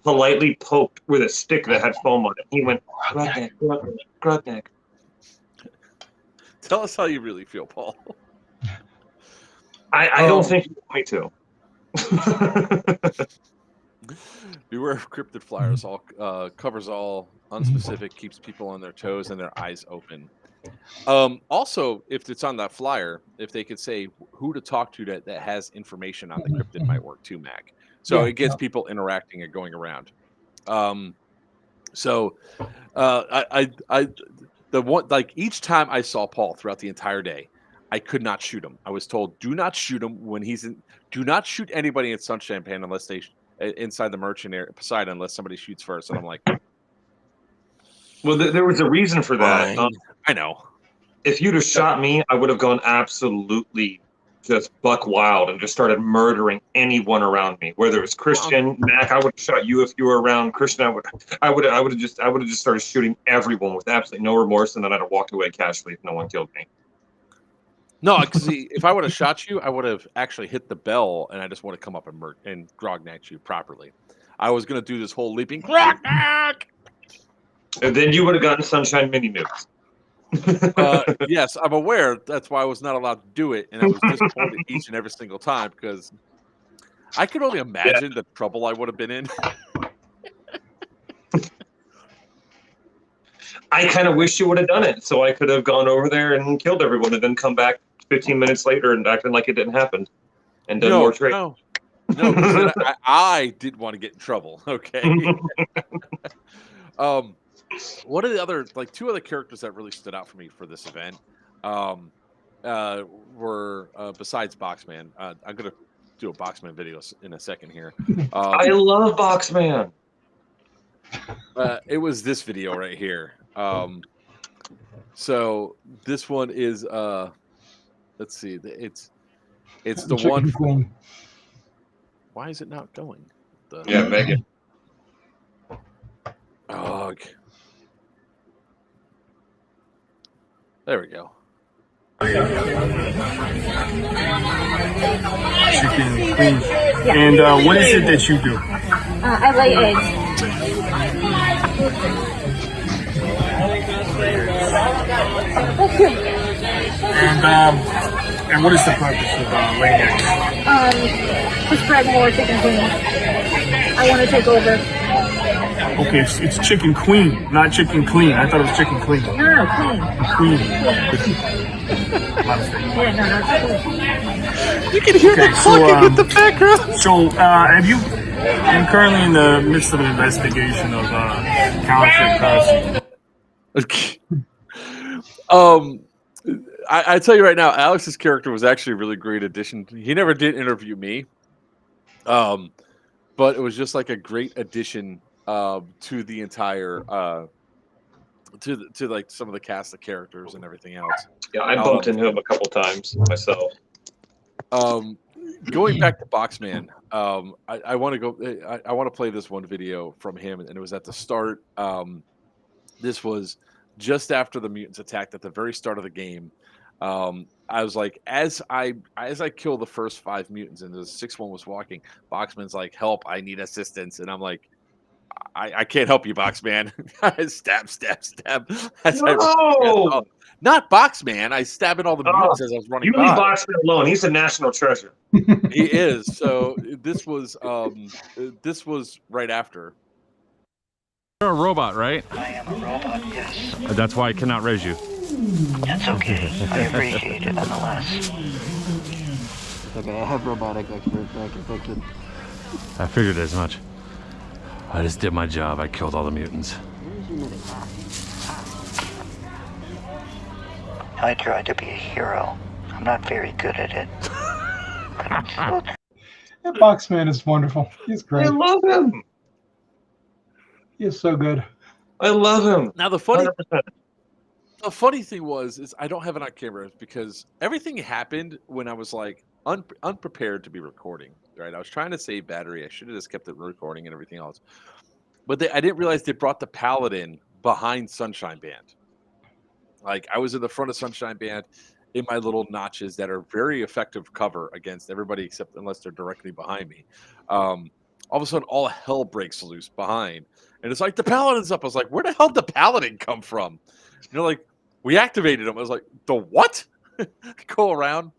politely poked with a stick that had foam on it. He went Grognak. Tell us how you really feel, Paul. I don't think you want me to. Beware of cryptid flyers. All covers all unspecific, keeps people on their toes and their eyes open. Also, if it's on that flyer, if they could say who to talk to that has information on the cryptid might work too, Mac. So it gets people interacting and going around. The one, like each time I saw Paul throughout the entire day, I could not shoot him. I was told, do not shoot him when he's in. Do not shoot anybody in Sunshine Pan unless they inside the merchant area, Poseidon, unless somebody shoots first. And I'm like, well, there was a reason for that. I know. If you'd have shot me, I would have gone absolutely just buck wild and just started murdering anyone around me. Whether it was Christian, Mac, I would have shot you if you were around. Christian, I would have just started shooting everyone with absolutely no remorse, and then I'd have walked away casually if no one killed me. No, because if I would have shot you, I would have actually hit the bell, and I just want to come up and Grognak you properly. I was going to do this whole leaping Grognak, and then you would have gotten Sunshine mini nukes. Yes, I'm aware. That's why I was not allowed to do it, and I was disappointed each and every single time because I could only imagine the trouble I would have been in. I kind of wish you would have done it, so I could have gone over there and killed everyone, and then come back 15 minutes later and acting like it didn't happen, and done more trade. No, I didn't want to get in trouble. Okay. One of the other, like 2 other characters that really stood out for me for this event were besides Boxman. I'm gonna do a Boxman video in a second here. I love Boxman. It was this video right here. So this one is let's see, it's the one. Why is it not going? Megan. Oh, okay. There we go. And what is it that you do? I lay eggs. And what is the purpose of laying eggs? to spread more chicken queen. I want to take over. Okay, it's chicken queen, not chicken clean. I thought it was chicken clean. No, clean. Queen. Yeah, no, clean. You can hear the clucking in the background. So, I'm currently in the midst of an investigation of counterfeit currency. I tell you right now, Alex's character was actually a really great addition. He never did interview me, but it was just like a great addition to the entire to like some of the cast of characters and everything else. Yeah, I bumped into him a couple times myself. Going back to Boxman, I want to go. I want to play this one video from him, and it was at the start. This was just after the mutants attacked at the very start of the game. I was like, as I kill the first 5 mutants and the 6th one was walking, Boxman's like, "Help! I need assistance," and I'm like, I can't help you, Boxman. stab. No! Not Boxman. I stab at all the mutants as I was running You by. leave Boxman alone. He's a national treasure. He is. So this was right after. You're a robot, right? I am a robot, yes. That's why I cannot raise you. That's okay. I appreciate it nonetheless. Okay, I have robotic experts that can fix it. I figured as much. I just did my job. I killed all the mutants. I try to be a hero. I'm not very good at it. But I'm so That Boxman is wonderful. He's great. I love him. He is so good. I love him. Now the funny thing is I don't have it on camera because everything happened when I was like unprepared to be recording. Right, I was trying to save battery. I should have just kept it recording and everything else. But I didn't realize they brought the Paladin behind Sunshine Band. Like I was in the front of Sunshine Band in my little notches that are very effective cover against everybody except unless they're directly behind me. All of a sudden, all hell breaks loose behind. And it's like, the Paladin's up. I was like, where the hell did the Paladin come from? Like, we activated him. I was like, the what? Go around.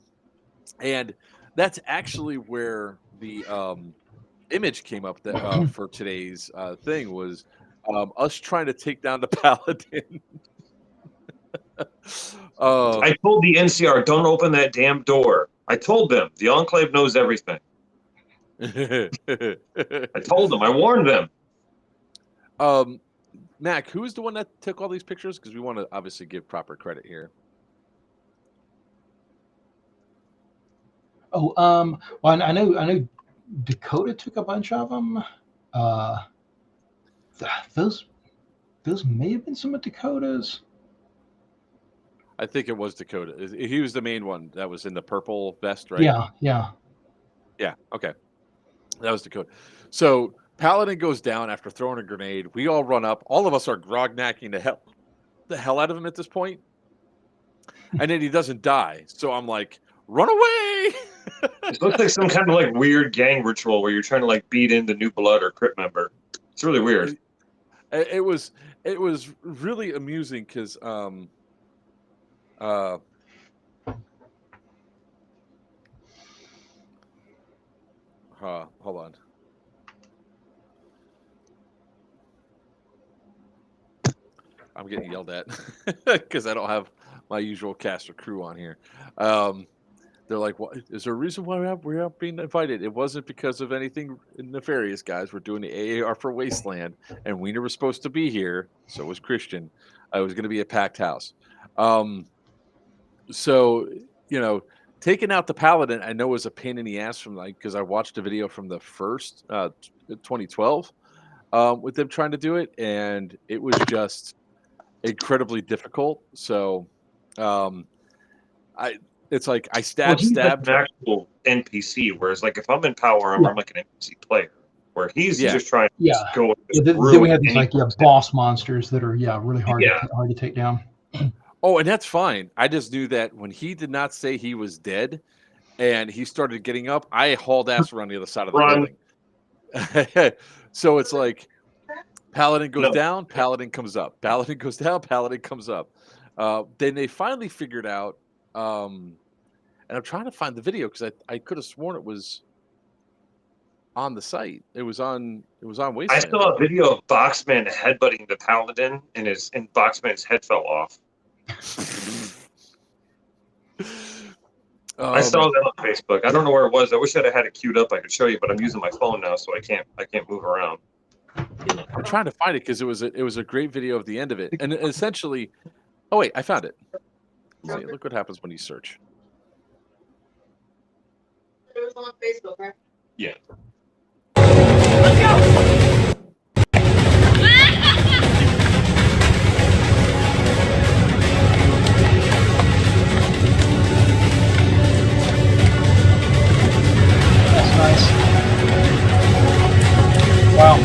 And that's actually where the image came up that for today's thing was us trying to take down the Paladin. I told the NCR, don't open that damn door. I told them. The Enclave knows everything. I told them. I warned them. Mac, who is the one that took all these pictures? Because we want to obviously give proper credit here. Oh, well, I know Dakota took a bunch of them. Those may have been some of Dakota's. I think it was Dakota. He was the main one that was in the purple vest, right? Yeah. Okay, that was Dakota. So Paladin goes down after throwing a grenade. We all run up. All of us are grognacking the hell out of him at this point, and then he doesn't die. So I'm like, run away! It looks like some kind of like weird gang ritual where you're trying to like beat in the new blood or crypt member. It's really weird. It was really amusing because hold on. I'm getting yelled at because I don't have my usual cast or crew on here. They're like, "What is there a reason why we're not being invited?" It wasn't because of anything nefarious, guys. We're doing the AAR for Wasteland, and Wiener was supposed to be here. So was Christian. It was going to be a packed house. So taking out the Paladin, I know was a pain in the ass because I watched a video from the first 2012 with them trying to do it, and it was just incredibly difficult. So it's like I stabbed. An actual NPC, whereas like if I'm in power, I'm like an NPC player, where he's just trying to go. Then we have these boss monsters that are really hard to take down. Oh, and that's fine. I just knew that when he did not say he was dead, and he started getting up, I hauled ass around the other side of the building. So it's like Paladin goes down, Paladin comes up. Paladin goes down, Paladin comes up. Then they finally figured out, and I'm trying to find the video because I could have sworn it was on the site. It was on Wasteland. I saw a video of Boxman headbutting the Paladin, and Boxman's head fell off. I saw that on Facebook. I don't know where it was. I wish I'd have had it queued up. I could show you, but I'm using my phone now, so I can't move around. I'm trying to find it because it was a great video of the end of it, and essentially, oh wait, I found it. See, look what happens when you search. It was on Facebook, right? Yeah. Let's go! Nice. Wow.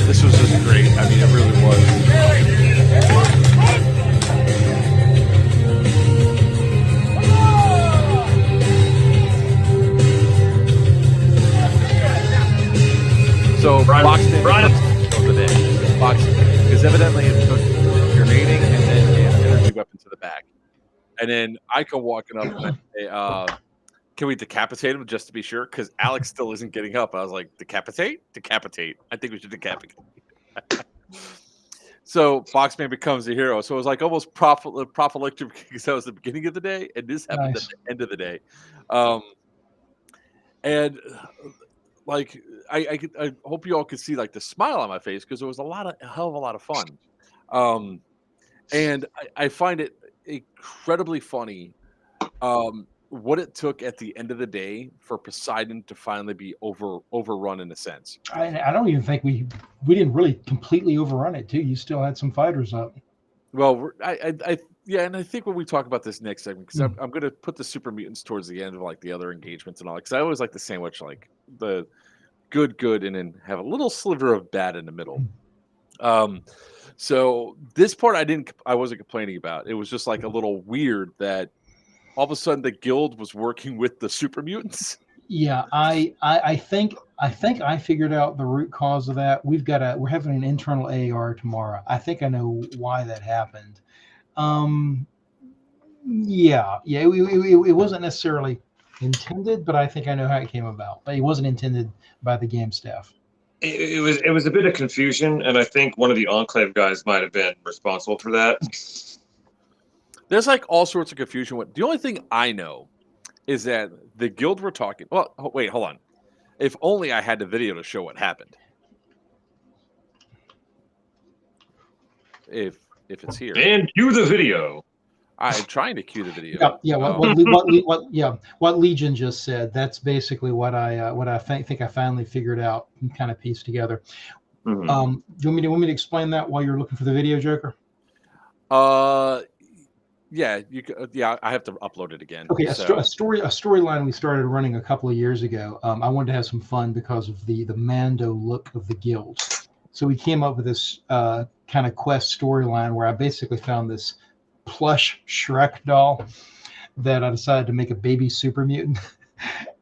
This was just great. I mean, it really was. So Boxman becomes the day. Boxman, because evidently it took grenading and then an energy weapon to the back, and then I come walking up and I say, "Can we decapitate him just to be sure?" Because Alex still isn't getting up. I was like, "Decapitate, decapitate." I think we should decapitate. So Boxman becomes the hero. So it was like almost prophylactic because that was the beginning of the day, and this happened at the end of the day. And like I hope you all could see like the smile on my face because it was a hell of a lot of fun. And I find it incredibly funny what it took at the end of the day for Poseidon to finally be overrun in a sense. I don't even think we didn't really completely overrun it too. You still had some fighters up. Well, yeah, and I think when we talk about this next segment, because I'm going to put the super mutants towards the end of like the other engagements and all, because I always like to sandwich like the good, and then have a little sliver of bad in the middle. So this part I wasn't complaining about. It was just like a little weird that all of a sudden the guild was working with the super mutants. Yeah, I think I figured out the root cause of that. We're having an internal AAR tomorrow. I think I know why that happened. It wasn't necessarily intended, but I think I know how it came about. But it wasn't intended by the game staff. It was a bit of confusion, and I think one of the Enclave guys might have been responsible for that. There's like all sorts of confusion. The only thing I know is that the guild we're talking. Well, wait, hold on. If only I had the video to show what happened. If it's here. And cue the video. I'm trying to cue the video. What Legion just said. That's basically what I think I finally figured out and kind of pieced together. Mm-hmm. Do you want me to explain that while you're looking for the video, Joker? Yeah, you could, yeah, I have to upload it again. Okay, so. a storyline we started running a couple of years ago. I wanted to have some fun because of the Mando look of the guild. So we came up with this kind of quest storyline where I basically found this plush Shrek doll that I decided to make a baby super mutant.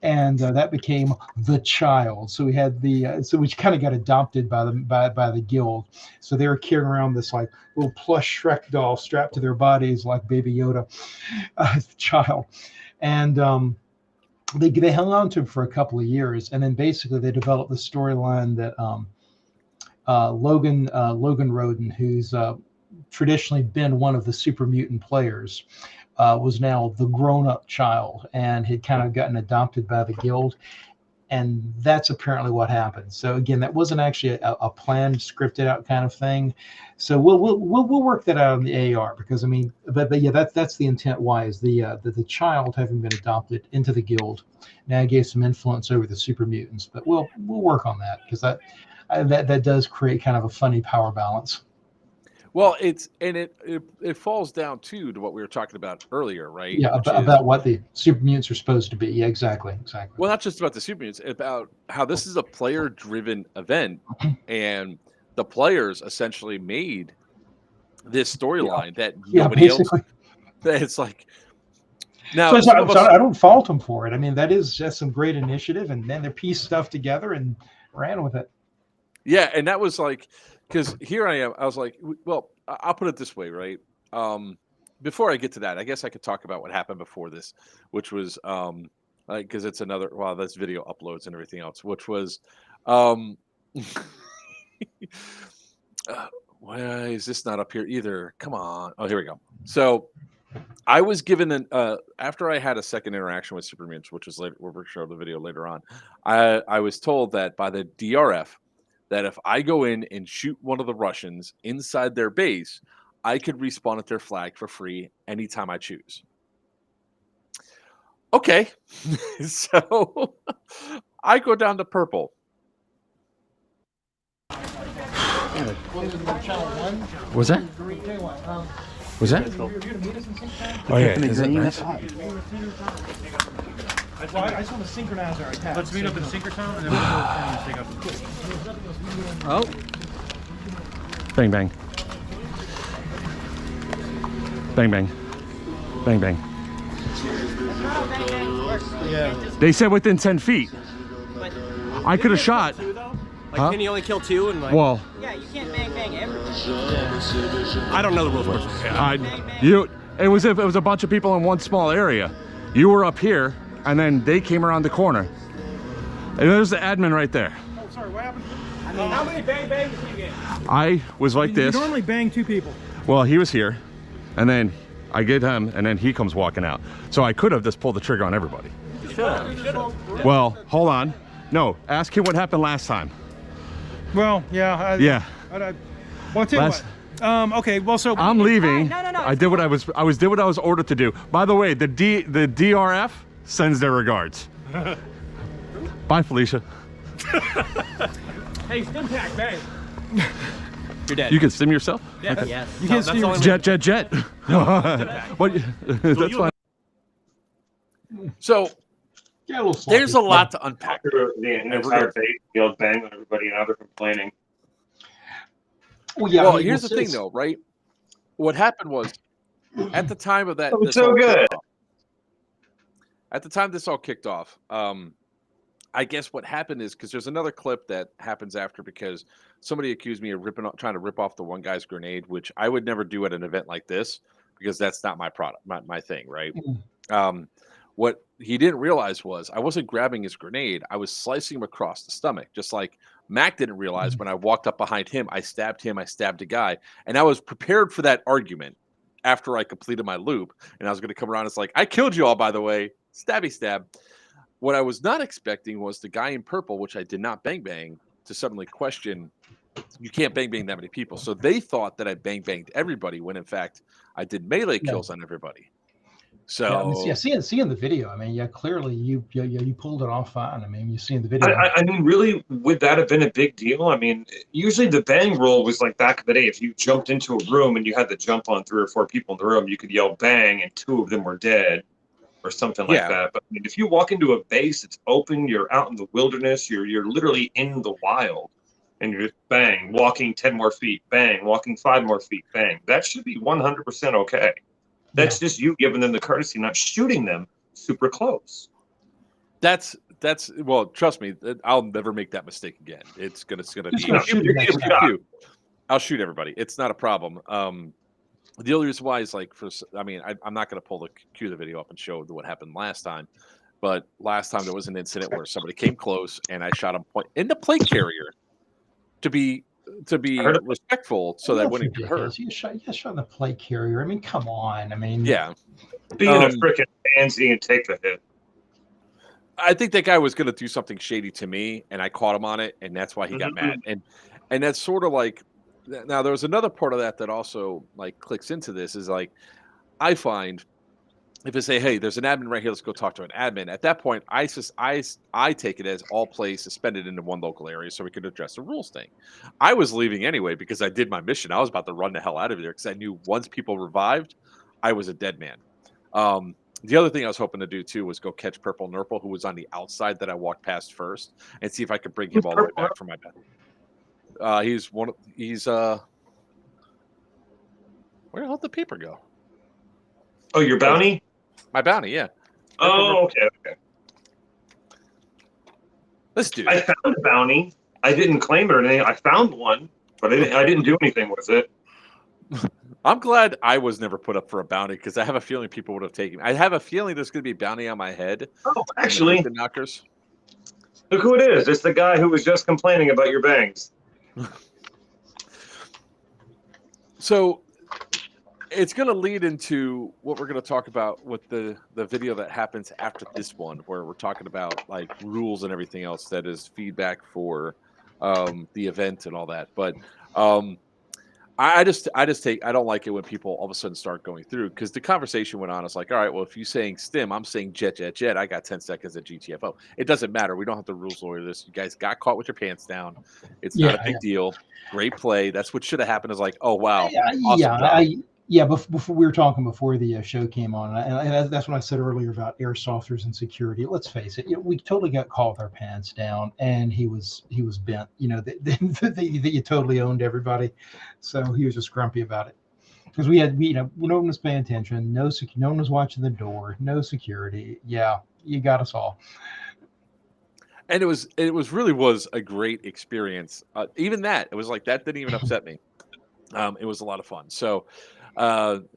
And that became the child. So we had so we kind of got adopted by the guild. So they were carrying around this like little plush Shrek doll strapped to their bodies like Baby Yoda, child. And they hung on to him for a couple of years, and then basically they developed the storyline that Logan Roden, who's traditionally been one of the super mutant players, was now the grown-up child and had kind of gotten adopted by the guild, and that's apparently what happened. So again, that wasn't actually a planned, scripted out kind of thing. So we'll work that out on the AAR, because I mean, but yeah, that's the intent. Why is the child, having been adopted into the guild, now gave some influence over the super mutants. But we'll work on that, because that does create kind of a funny power balance. Well, it falls down to what we were talking about earlier, right? Yeah, Which about what the super mutants are supposed to be. Yeah, exactly. Well, not just about the super mutants, about how this is a player-driven event, and the players essentially made this storyline that nobody else. It's like now. So I don't fault them for it. I mean, that's some great initiative, and then they pieced stuff together and ran with it. Yeah, and that was like, because here I am. I was like, well, I'll put it this way, right? Before I get to that, I guess I could talk about what happened before this, which was because it's another. Well, that's video uploads and everything else, which was, why is this not up here either? Come on! Oh, here we go. So, I was given after I had a second interaction with Super Mutants, which was later. We'll show the video later on. I was told that by the DRF. That if I go in and shoot one of the Russians inside their base, I could respawn at their flag for free anytime I choose. Okay. So I go down to purple. Was that? Was that? Oh yeah, is that nice? I just want to synchronize our attack. Let's meet up in Synchrotron and then we'll go take up. Oh. Bang bang. Bang bang. Bang bang. Yeah. They said within 10 feet. I could have shot. Like, can you only kill 2? And like, well, yeah, you can't bang everything. I don't know the rules. It was a bunch of people in one small area. You were up here, and then they came around the corner. And there's the admin right there. Oh, sorry, what happened? How many bang bangs did you get? I was like this. You normally bang 2 people. Well, he was here, and then I get him, and then he comes walking out. So I could have just pulled the trigger on everybody. You should have. Well, hold on. No, ask him what happened last time. Well, yeah. Yeah. Well, I'll tell you what. Okay, well, so I'm leaving. No. I did what I was ordered to do. By the way, the DRF sends their regards. Bye, Felicia. Hey, stim pack, bang. You're dead. You can stim yourself? Yeah. Okay. Yes. You can't stim Jet. What? That's fine. So there's a lot to unpack. The entire base yelled bang on everybody, and now they're complaining. Well, yeah. Well, here's the thing, though, right? What happened was, at the time of that, That was so good. At the time this all kicked off, I guess what happened is because there's another clip that happens after because somebody accused me of trying to rip off the one guy's grenade, which I would never do at an event like this because that's not my product, my thing, right? What he didn't realize was I wasn't grabbing his grenade. I was slicing him across the stomach, just like Mac didn't realize when I walked up behind him, I stabbed him, I stabbed a guy. And I was prepared for that argument after I completed my loop. And I was going to come around. It's like, I killed you all, by the way. Stabby stab. What I was not expecting was the guy in purple, which I did not bang, to suddenly question, you can't bang that many people. So they thought that I banged everybody when, in fact, I did melee kills on everybody. So seeing the video, I mean, clearly you pulled it off fine. I mean, you see in the video. I mean, really, would that have been a big deal? I mean, usually the bang rule was like back in the day. If you jumped into a room and you had to jump on 3 or 4 people in the room, you could yell bang, and 2 of them were dead, or something like that. But I mean, if you walk into a base, it's open. You're out in the wilderness. You're literally in the wild, and you're just bang, walking 10 more feet, bang, walking 5 more feet, bang. That should be 100% okay. That's just you giving them the courtesy, not shooting them super close. That's well, trust me, I'll never make that mistake again. It's gonna be. I'll shoot everybody. It's not a problem. The only reason why is like I'm not gonna cue the video up and show what happened last time, but last time there was an incident where somebody came close and I shot him in the plate carrier to be respectful so that wouldn't get hurt. You shot the plate carrier. I mean, come on. I mean, yeah. Being a freaking pansy and take the hit. I think that guy was going to do something shady to me, and I caught him on it, and that's why he got mad. And that's sort of like, now there was another part of that also like clicks into this is like, I find if I say, hey, there's an admin right here, let's go talk to an admin. At that point, I take it as all plays suspended into one local area so we could address the rules thing. I was leaving anyway because I did my mission. I was about to run the hell out of there because I knew once people revived, I was a dead man. The other thing I was hoping to do too was go catch Purple Nurple, who was on the outside that I walked past first, and see if I could bring him all the way back from my death. He's where the hell did the paper go? Oh, your bounty? My bounty, yeah. Oh, okay. Let's do it. I found a bounty. I didn't claim it or anything. I found one, but I didn't do anything with it. I'm glad I was never put up for a bounty because I have a feeling people would have taken me. I have a feeling there's going to be a bounty on my head. Oh, actually. The knockers. Look who it is. It's the guy who was just complaining about your bangs. So it's going to lead into what we're going to talk about with the video that happens after this one, where we're talking about like rules and everything else that is feedback for the event and all that. But I don't like it when people all of a sudden start going through, because the conversation went on. It's like, all right, well, if you're saying stim, I'm saying jet. I got 10 seconds at GTFO. It doesn't matter. We don't have to rules lawyer this. You guys got caught with your pants down. It's not a big deal. Great play. That's what should have happened. Is like, oh wow, awesome job. Before we were talking before the show came on, and that's what I said earlier about airsofters and security. Let's face it, we totally got caught with our pants down, and he was bent. That you totally owned everybody, so he was just grumpy about it because we had no one was paying attention, no one was watching the door, no security. Yeah, you got us all. And it was a great experience. Even that, it was like that didn't even upset me. It was a lot of fun. So.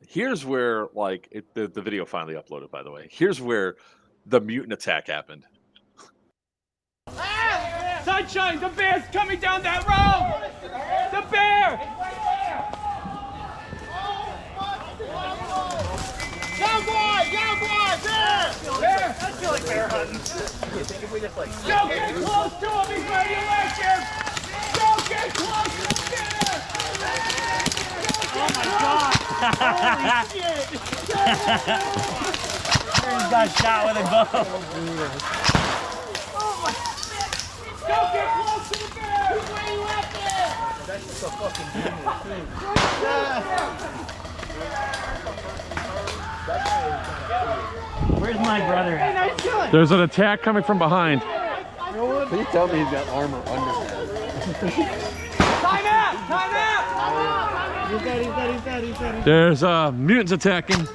Here's where the video finally uploaded, by the way. Here's where the mutant attack happened. Sunshine, the bear's coming down that road! The bear! Cowboy! Bear! I feel like bear hunting. Don't get close to him, he's radioactive! Don't get close to the bear! Oh my god! Holy shit! He got shot with a bow. Oh my shit! Don't get close to the bear! He's radioactive! That's just a fucking Where's my brother at? There's an attack coming from behind. Can you tell me he's got armor under that? Time out! He's dead. There's mutants attacking.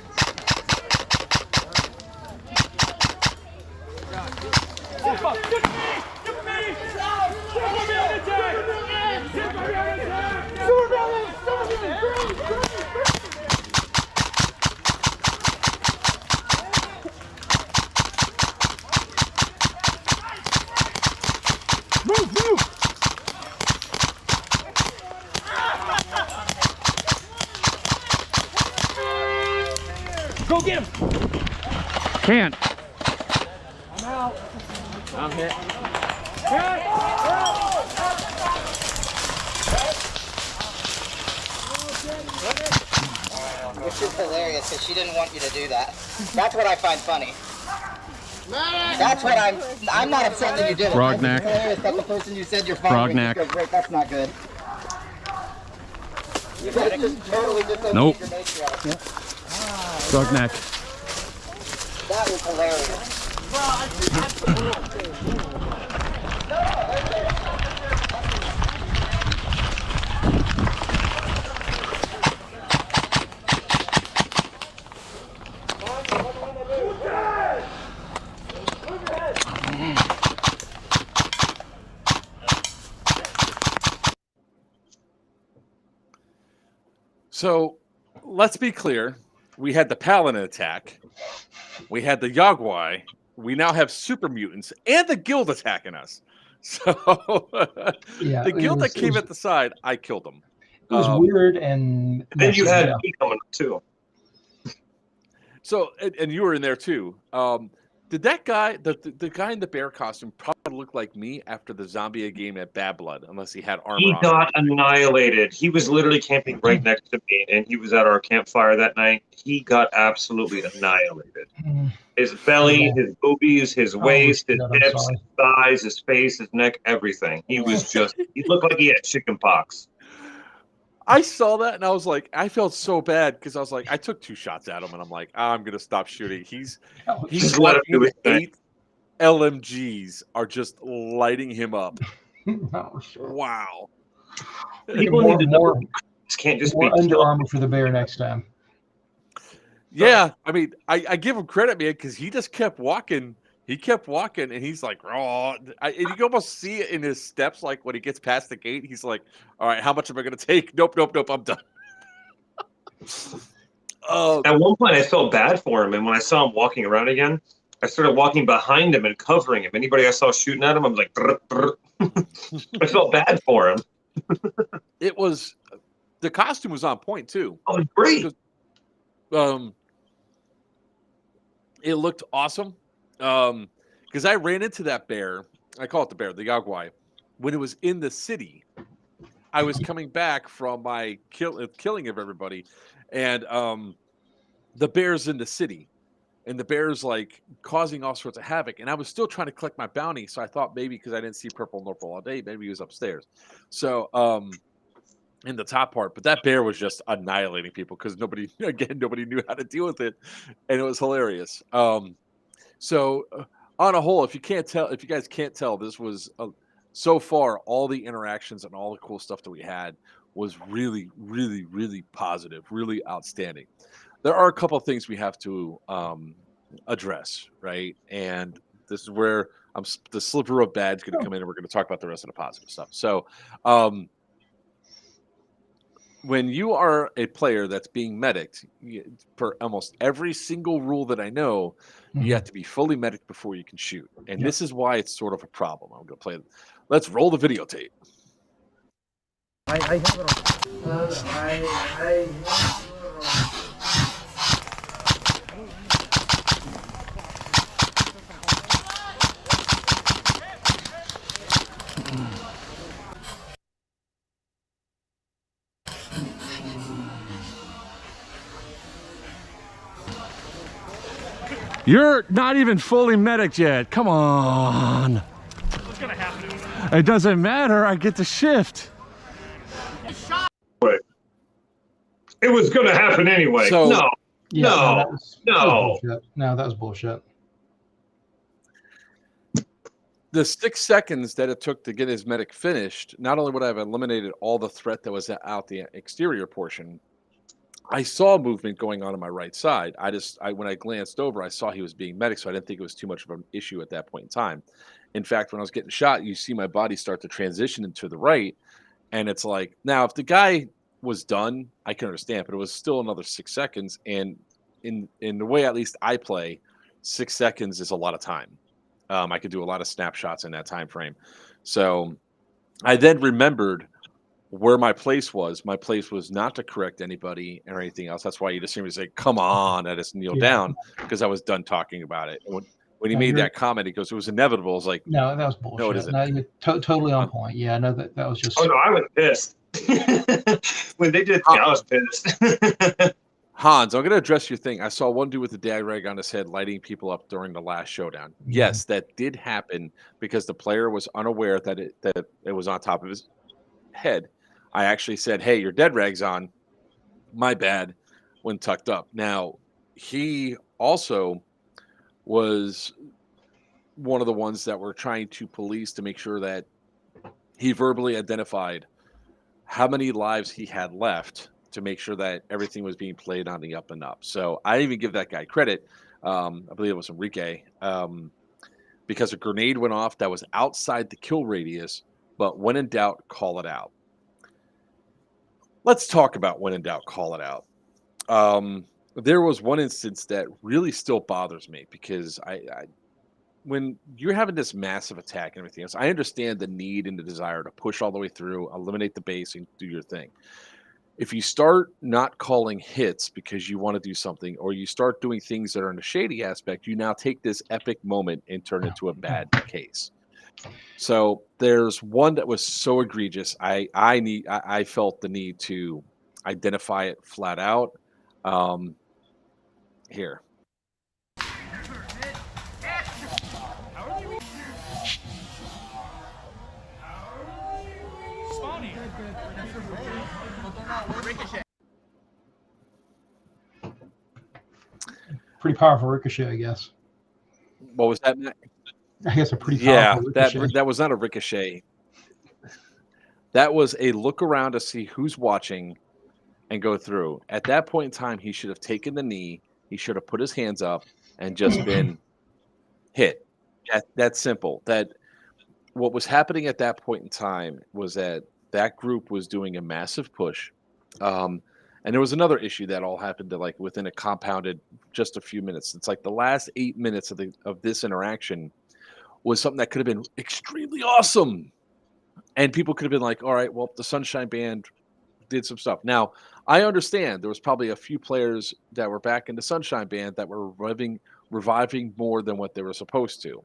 Go get him! Can't. I'm out. I'm hit. Which is hilarious because she didn't want you to do that. That's what I find funny. That's what I'm not upset that you did it. Frogneck. It's hilarious that the person you said you're following Frogneck. just goes, "Rick, that's not good." You guys just totally disobeyed Nope. your matriarch. Frogneck. That was hilarious. So let's be clear. We had the Paladin attack. We had the Yagwai. We now have super mutants and the guild attacking us. So the guild that came at the side, I killed them. It was weird, and then you had me coming up too. So and you were in there too. Did that guy, the guy in the bear costume, probably to look like me after the zombie game at Bad Blood, unless he had armor He on. got annihilated. He was literally camping right next to me, and he was at our campfire that night. He got absolutely annihilated. His belly, his boobies, his waist, his hips, his thighs, his face, his neck, everything. He was just, he looked like he had chicken pox. I saw that and I was like, I felt so bad because I was like, I took 2 shots at him and I'm like, I'm gonna stop shooting. He's Just let him do his thing. 8 LMGs are just lighting him up. Wow. People need to know this can't just be More Under killed. Armour for the bear next time. Yeah, I mean, I give him credit, man, because he just kept walking. He kept walking, and he's like, "Oh!" And you can almost see it in his steps. Like when he gets past the gate, he's like, "All right, how much am I going to take? Nope, nope, nope. I'm done." At one point, I felt bad for him, and when I saw him walking around again, I started walking behind him and covering him. Anybody I saw shooting at him, I was like, "Brr, brr." I felt bad for him. It was the costume was on point too. Oh, great! It looked awesome. Because I ran into that bear. I call it the bear, the Yagwai, when it was in the city. I was coming back from my killing of everybody, and the bear's in the city, and the bear's like causing all sorts of havoc. And I was still trying to collect my bounty, so I thought maybe because I didn't see Purple Norpal all day, maybe he was upstairs. So in the top part, but that bear was just annihilating people because nobody knew how to deal with it, and it was hilarious. So on a whole, if you guys can't tell, this was so far all the interactions and all the cool stuff that we had was really, really, really positive, really outstanding. There are a couple of things we have to address, right? And this is where the sliver of bad is going to come in, and we're going to talk about the rest of the positive stuff. So when you are a player that's being medicked, per almost every single rule that I know, you have to be fully medicked before you can shoot. And this is why it's sort of a problem. I'm going to play it. Let's roll the videotape. I have it on. You're not even fully medic yet. Come on. What's gonna happen? It doesn't matter. I get to shift. Wait. It was going to happen anyway. So- no. Yeah, No. That was bullshit. The 6 seconds that it took to get his medic finished, not only would I have eliminated all the threat that was out the exterior portion, I saw movement going on my right side. When I glanced over, I saw he was being medic, so I didn't think it was too much of an issue at that point in time. In fact, when I was getting shot, you see my body start to transition into the right, and it's like, now if the guy was done, I can understand, but it was still another 6 seconds, and in the way at least I play, 6 seconds is a lot of time. I could do a lot of snapshots in that time frame. So I then remembered where my place was. My place was not to correct anybody or anything else. That's why you just hear me say, "Come on," I just kneel down because I was done talking about it. And when he made that comment, he goes, "It was inevitable." I was like, No, that was bullshit. No, it isn't. No, you're totally on point. Yeah, no, that was just. Oh, no, I was pissed. When they did I was pissed. Hans, I'm going to address your thing. I saw one dude with the dag rag on his head lighting people up during the last showdown. Yes, that did happen because the player was unaware that it was on top of his head. I actually said, "Hey, your dead rag's on." My bad, when tucked up. Now, he also was one of the ones that were trying to police to make sure that he verbally identified how many lives he had left to make sure that everything was being played on the up and up. So I even give that guy credit. I believe it was Enrique, because a grenade went off that was outside the kill radius, but when in doubt, call it out. Let's talk about when in doubt, call it out. There was one instance that really still bothers me because when you're having this massive attack and everything else, I understand the need and the desire to push all the way through, eliminate the base, and do your thing. If you start not calling hits because you want to do something, or you start doing things that are in a shady aspect, you now take this epic moment and turn it into a bad case. So there's one that was so egregious. I felt the need to identify it flat out. Here. Pretty powerful ricochet, I guess. What was that, Matt? I guess a pretty powerful ricochet. That was not a ricochet. That was a look around to see who's watching and go through. At that point in time, he should have taken the knee. He should have put his hands up and just been hit. That's simple. That what was happening at that point in time was that group was doing a massive push. And there was another issue that all happened to like within a compounded just a few minutes. It's like the last 8 minutes of this interaction was something that could have been extremely awesome. And people could have been like, all right, well, the Sunshine Band did some stuff. Now, I understand there was probably a few players that were back in the Sunshine Band that were reviving more than what they were supposed to.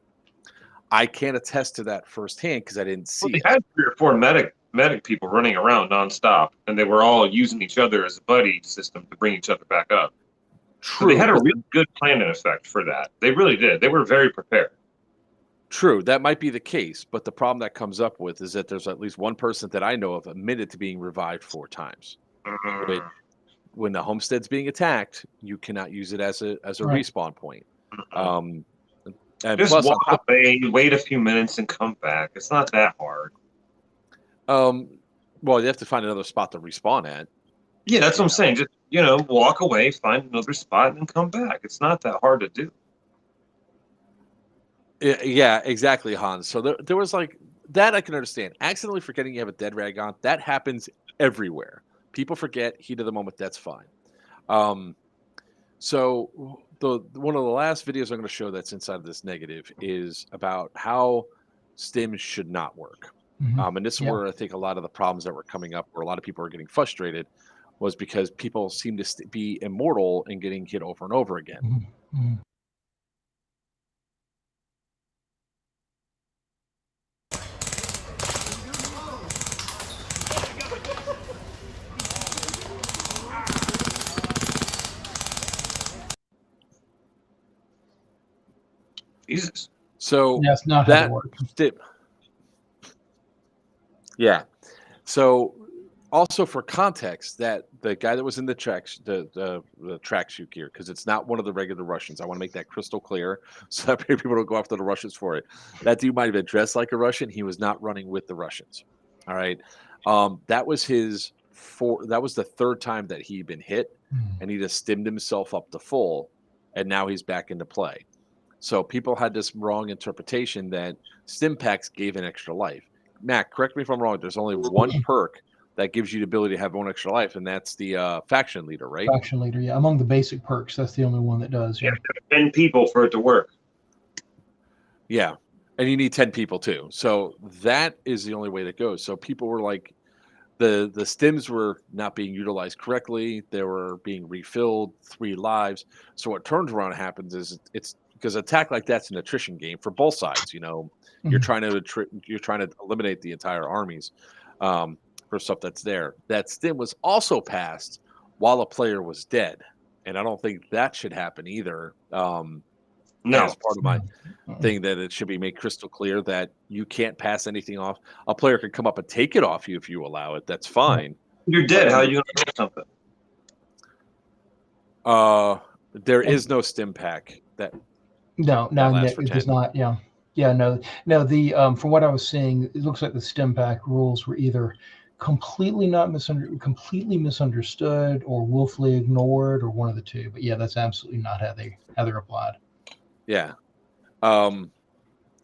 I can't attest to that firsthand because I didn't see They had 3 or 4 medic people running around nonstop, and they were all using each other as a buddy system to bring each other back up. True. So they had a really good plan in effect for that. They really did. They were very prepared. True, that might be the case, but the problem that comes up with is that there's at least one person that I know of admitted to being revived 4 times. Which, when the homestead's being attacked, you cannot use it as a Right. respawn point. And Just plus, walk away, wait a few minutes, and come back. It's not that hard. well, you have to find another spot to respawn at. Yeah, that's what I'm saying. Just walk away, find another spot, and then come back. It's not that hard to do. Yeah, exactly, Hans. So there was like that I can understand. Accidentally forgetting you have a dead rag on, that happens everywhere. People forget, heat of the moment, that's fine. So one of the last videos I'm going to show that's inside of this negative is about how stims should not work. And this is where I think a lot of the problems that were coming up, where a lot of people are getting frustrated, was because people seem to be immortal and getting hit over and over again. Jesus. So that's not how it works. Yeah. So also for context, that the guy that was in the tracksuit gear, because it's not one of the regular Russians. I want to make that crystal clear so that people don't go after the Russians for it. That dude might have been dressed like a Russian. He was not running with the Russians. All right. That was that was the 3rd time that he'd been hit, and he just stimmed himself up to full, and now he's back into play. So people had this wrong interpretation that stim packs gave an extra life. Mac, correct me if I'm wrong. There's only one perk that gives you the ability to have 1 extra life, and that's the faction leader, right? Faction leader, yeah. Among the basic perks, that's the only one that does. Yeah, 10 people for it to work. Yeah, and you need 10 people too. So that is the only way that goes. So people were like, the stims were not being utilized correctly. They were being refilled 3 lives. So what turns around happens is it's because attack like that's an attrition game for both sides. You're trying to eliminate the entire armies for stuff that's there. That stim was also passed while a player was dead, and I don't think that should happen either. No, as part of my thing, that it should be made crystal clear that you can't pass anything off. A player can come up and take it off you if you allow it. That's fine. You're dead. How are you going to do something? There is no stim pack that. No, it does not. Yeah. No. The from what I was seeing, it looks like the stim pack rules were either completely misunderstood or willfully ignored, or one of the two. But yeah, that's absolutely not how they're applied. Yeah, and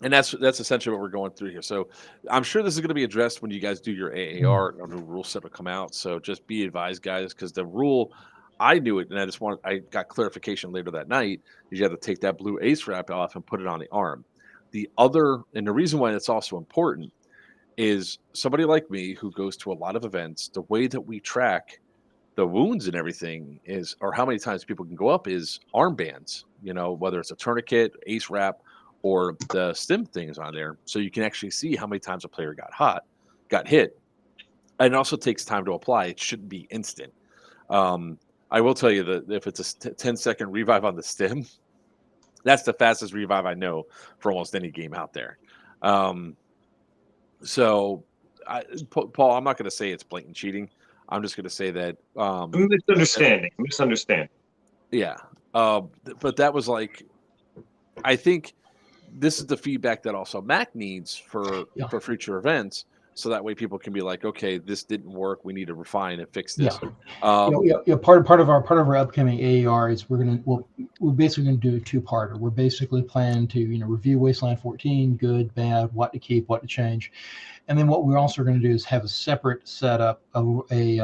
that's essentially what we're going through here. So I'm sure this is going to be addressed when you guys do your AAR. A new rule set will come out. So just be advised, guys, because the rule. I knew it, and I got clarification later that night. You had to take that blue ace wrap off and put it on the arm. The reason why it's also important is somebody like me who goes to a lot of events. The way that we track the wounds and everything or how many times people can go up is armbands. Whether it's a tourniquet, ace wrap, or the stim things on there, so you can actually see how many times a player got hit. And it also takes time to apply. It shouldn't be instant. I will tell you that if it's a 10-second revive on the stim, that's the fastest revive I know for almost any game out there. So, Paul, I'm not going to say it's blatant cheating. I'm just going to say that misunderstanding. Yeah, but that was like, I think this is the feedback that also Mac needs for future events, so that way people can be like, okay, this didn't work. We need to refine and fix this. Part of our upcoming AAR is we're basically going to do a two-parter. We're basically planning to review Wasteland 14, good, bad, what to keep, what to change, and then what we're also going to do is have a separate setup of a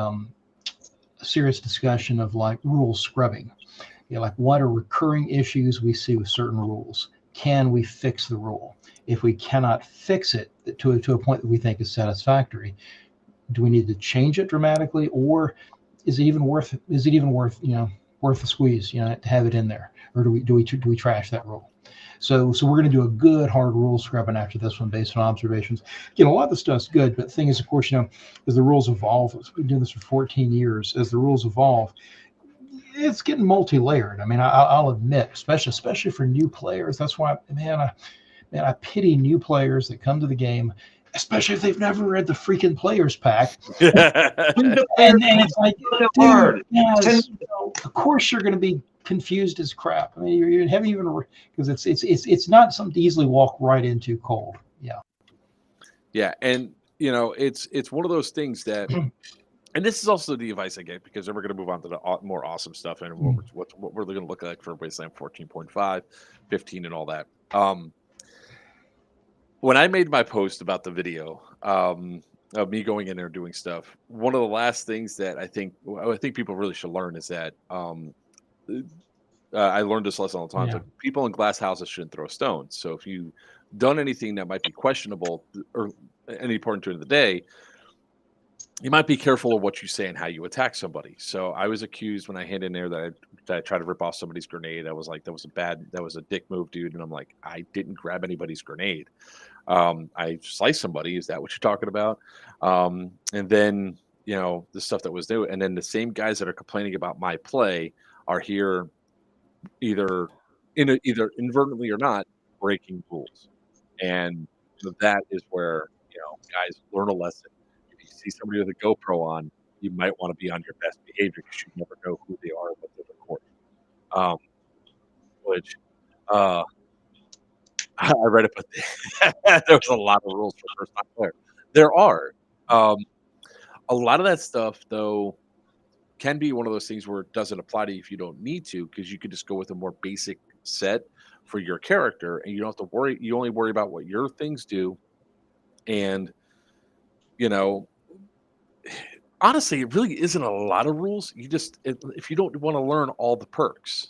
serious discussion of like rule scrubbing. Like what are recurring issues we see with certain rules? Can we fix the rule? If we cannot fix it to a point that we think is satisfactory, do we need to change it dramatically, or is it even worth worth the squeeze, to have it in there, or do we trash that rule? So we're going to do a good hard rule scrubbing after this one based on observations. A lot of the stuff's good, but the thing is, of course, as the rules evolve, we've been doing this for 14 years. As the rules evolve, it's getting multi-layered. I mean, I'll admit, especially for new players. That's why, I pity new players that come to the game, especially if they've never read the freaking players pack. and it's like, dude, yes, of course you're going to be confused as crap. I mean, you haven't even, because it's not something to easily walk right into cold. Yeah, and it's one of those things that. And this is also the advice I get, because then we're going to move on to the more awesome stuff and what we're going to look like for Wasteland 14.5, 15, and all that. When I made my post about the video of me going in there doing stuff, one of the last things that I think people really should learn is that I learned this lesson all the time. Like, people in glass houses shouldn't throw stones. So if you've done anything that might be questionable or any point during the day, you might be careful of what you say and how you attack somebody. So I was accused when I hid in there that I tried to rip off somebody's grenade. I was like, that was a dick move, dude. And I'm like, I didn't grab anybody's grenade. I sliced somebody. Is that what you're talking about? And then, the stuff that was new. And then the same guys that are complaining about my play are here either inadvertently or not breaking rules. And that is where, guys learn a lesson. See somebody with a GoPro on, you might want to be on your best behavior, because you never know who they are or what they're recording. I read it, but there was a lot of rules for first-time player. There are. A lot of that stuff, though, can be one of those things where it doesn't apply to you if you don't need to, because you could just go with a more basic set for your character, and you don't have to worry. You only worry about what your things do, and honestly, it really isn't a lot of rules. You just, if you don't want to learn all the perks,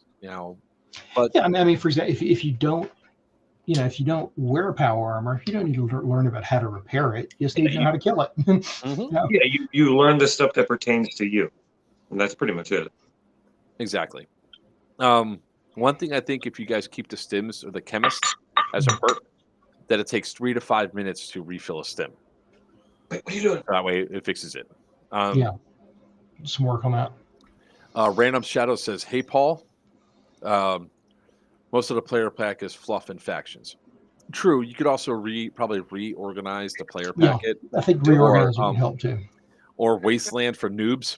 But I mean, for example, if you don't, if you don't wear power armor, you don't need to learn about how to repair it. You just need to know how to kill it. You learn the stuff that pertains to you, and that's pretty much it. Exactly. One thing I think, if you guys keep the stims or the chemist as a perk, that it takes 3 to 5 minutes to refill a stim. Wait, what are you doing? That way, it fixes it. Some work on that. Random Shadow says, "Hey Paul, most of the player pack is fluff and factions." True, you could also probably reorganize the player packet. I think reorganizing would help too. Or Wasteland for noobs.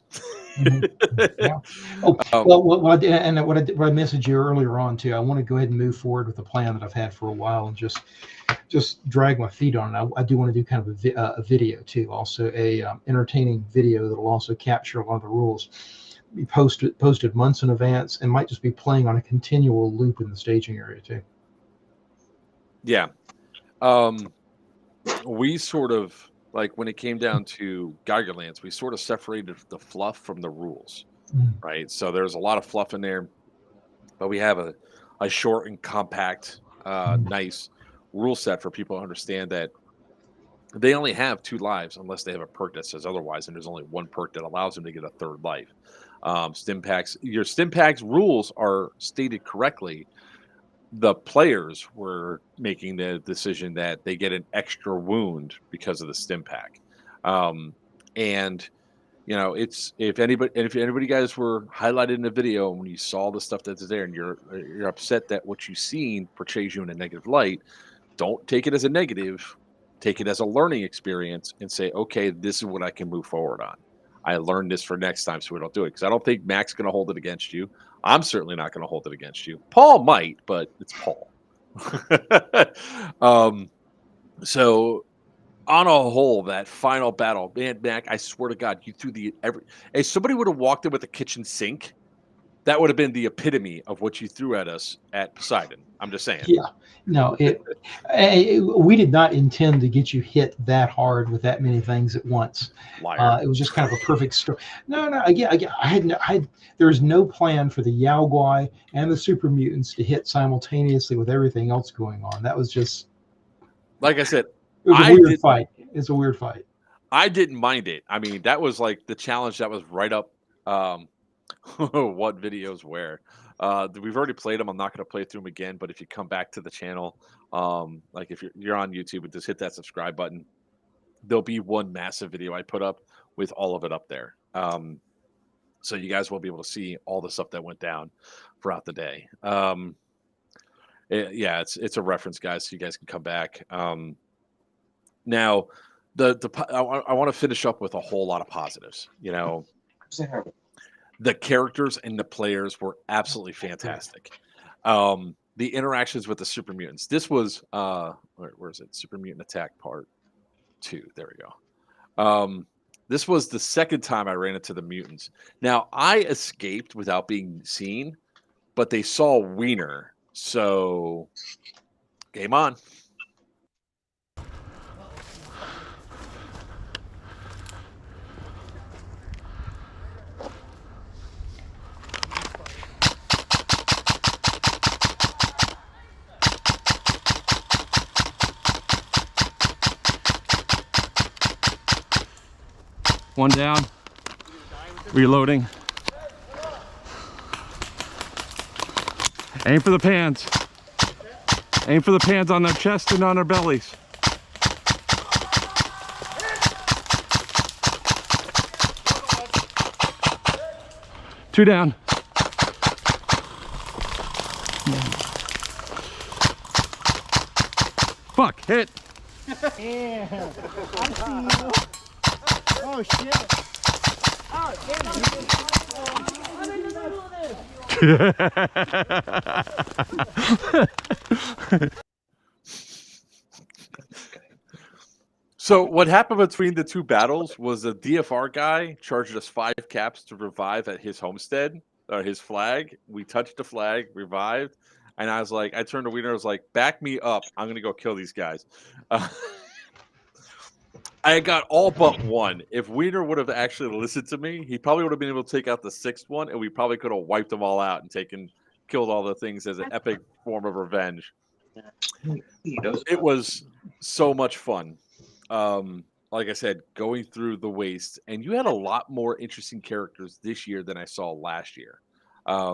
What I messaged you earlier on too, I want to go ahead and move forward with the plan that I've had for a while and just drag my feet on it. I do want to do kind of a video too, also a entertaining video that'll also capture a lot of the rules. Be posted months in advance, and might just be playing on a continual loop in the staging area too. Yeah. We sort of, like, when it came down to Geigerlands, we sort of separated the fluff from the rules, right? So there's a lot of fluff in there, but we have a short and compact, nice rule set for people to understand that they only have 2 lives unless they have a perk that says otherwise, and there's only 1 perk that allows them to get a 3rd life. Stim packs, your stim packs rules are stated correctly. the players were making the decision that they get an extra wound because of the stim pack. And you know, it's if anybody guys were highlighted in the video when you saw the stuff that's there and you're upset that what you've seen portrays you in a negative light, don't take it as a negative, take it as a learning experience and say, okay, this is what I can move forward on. I learned this for next time, so we don't do it. Because I don't think Mac's going to hold it against you. I'm certainly not going to hold it against you. Paul might, but it's Paul. So on a whole, that final battle, man, Mac, I swear to God, you threw if somebody would have walked in with a kitchen sink, that would have been the epitome of what you threw at us at Poseidon. I'm just saying. Yeah, no, we did not intend to get you hit that hard with that many things at once. It was just kind of a perfect story. No, there was no plan for the Yao Guai and the super mutants to hit simultaneously with everything else going on. That was just, like I said, it was a weird fight. It's a weird fight. I didn't mind it. I mean, that was like the challenge that was right up what videos where. We've already played them. I'm not going to play through them again, but if you come back to the channel, like if you're on YouTube, just hit that subscribe button. There'll be one massive video I put up with all of it up there. So you guys will be able to see all the stuff that went down throughout the day. It's a reference, guys, so you guys can come back. Now, I want to finish up with a whole lot of positives. You know, the characters and the players were absolutely fantastic. The interactions with the super mutants. This was where is it? Super Mutant Attack Part 2. There we go. This was the second time I ran into the mutants. Now I escaped without being seen, but they saw Wiener, so game on. One down. Reloading. Aim for the pans. Aim for the pans on their chest and on their bellies. Two down. Fuck, hit. Yeah. I see you. Oh shit. Oh, damn, I'm in the middle of this. So what happened between the two battles was the DFR guy charged us 5 caps to revive at his homestead, or his flag. We touched the flag, revived, and I was like, I turned to Wiener, I was like, back me up. I'm going to go kill these guys. I got all but one. If Wiener would have actually listened to me, he probably would have been able to take out the 6th one, and we probably could have wiped them all out and killed all the things as an epic form of revenge. It was so much fun. Like I said, going through the waste, and you had a lot more interesting characters this year than I saw last year. A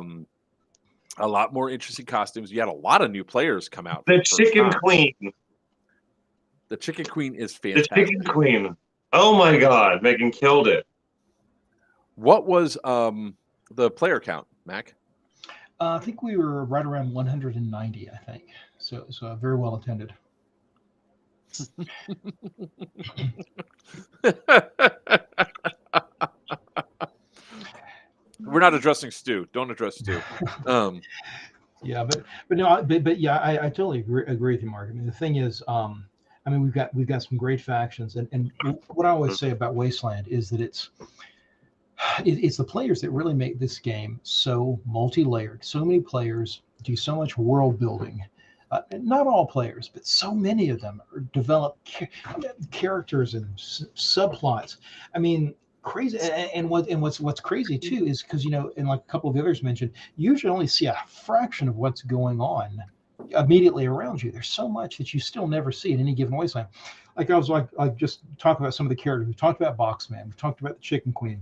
lot more interesting costumes. You had a lot of new players come out. The Chicken Queen. The Chicken Queen is fantastic. The Chicken Queen. Oh my God, Megan killed it. What was the player count, Mac? I think we were right around 190, I think. So very well attended. We're not addressing Stu. Don't address Stu. Yeah, but yeah, I totally agree with you, Mark. I mean, the thing is, I mean, we've got some great factions, and what I always say about Wasteland is that it's the players that really make this game so multi-layered. So many players do so much world building. Not all players, but so many of them develop characters and subplots. I mean, crazy. And what's crazy too is because, you know, and like a couple of the others mentioned, you usually only see a fraction of what's going on immediately around you. There's so much that you still never see in any given Wasteland. Like I was like just talking about some of the characters. We talked about Boxman. We talked about the Chicken Queen.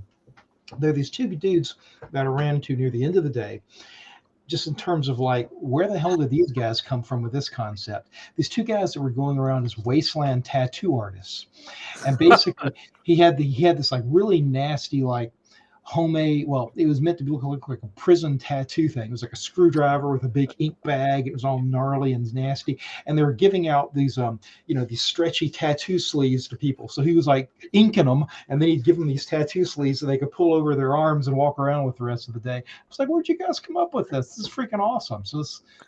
There are these two dudes that I ran into near the end of the day. just in terms of like, where the hell did these guys come from with this concept? These two guys that were going around as Wasteland tattoo artists, and basically he had this like really nasty like homemade, well, it was meant to look like a prison tattoo thing. It was like a screwdriver with a big ink bag. It was all gnarly and nasty, and they were giving out these these stretchy tattoo sleeves to people. So he was like inking them, and then he'd give them these tattoo sleeves so they could pull over their arms and walk around with the rest of the day. I was like, where'd you guys come up with this? This is freaking awesome. So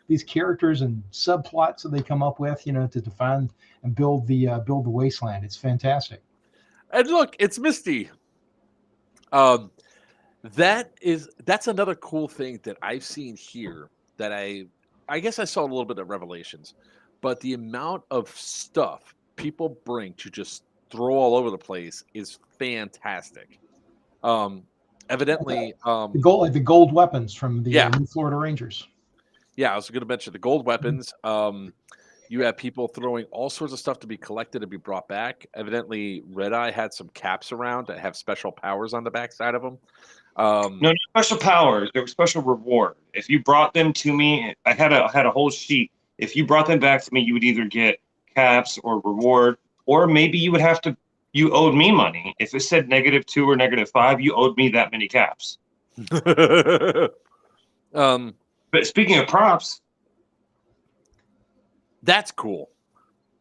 these characters and subplots that they come up with, to define and build the Wasteland. It's fantastic. And look, it's Misty. That's another cool thing that I've seen here that I guess I saw a little bit of Revelations, but the amount of stuff people bring to just throw all over the place is fantastic. Evidently, the gold weapons from the New Florida Rangers. Yeah, I was going to mention the gold weapons. You have people throwing all sorts of stuff to be collected and be brought back. Evidently, Red Eye had some caps around that have special powers on the backside of them. No special powers. There were special reward. If you brought them to me, I had a whole sheet. If you brought them back to me, you would either get caps or reward, or maybe you owed me money. If it said -2 or -5, you owed me that many caps. But speaking of props, that's cool.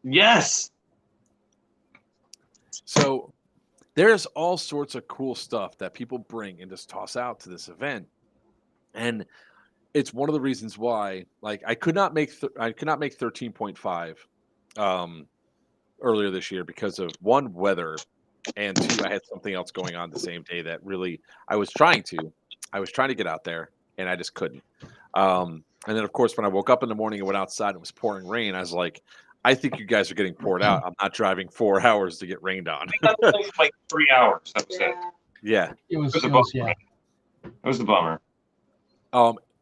Yes. So there's all sorts of cool stuff that people bring and just toss out to this event, and it's one of the reasons why, like, I could not make 13.5 earlier this year because of one, weather, and two, I had something else going on the same day that really I was trying to get out there and I just couldn't. And then of course when I woke up in the morning and went outside and it was pouring rain, I was like, I think you guys are getting poured out. I'm not driving 4 hours to get rained on. like 3 hours. That was it. Yeah. It was a bummer.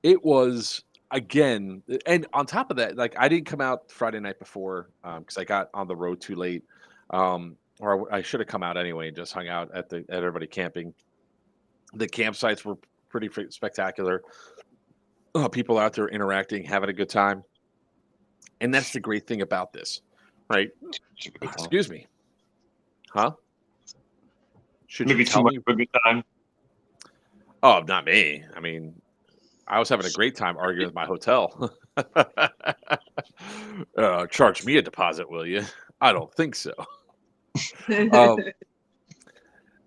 It was, again, and on top of that, like, I didn't come out Friday night before because I got on the road too late, or I should have come out anyway and just hung out at everybody camping. The campsites were pretty spectacular. People out there interacting, having a good time. And that's the great thing about this, right? Excuse me. Huh? Should maybe too much of a good time? Oh, not me. I mean, I was having a great time arguing with my hotel. Charge me a deposit, will you? I don't think so.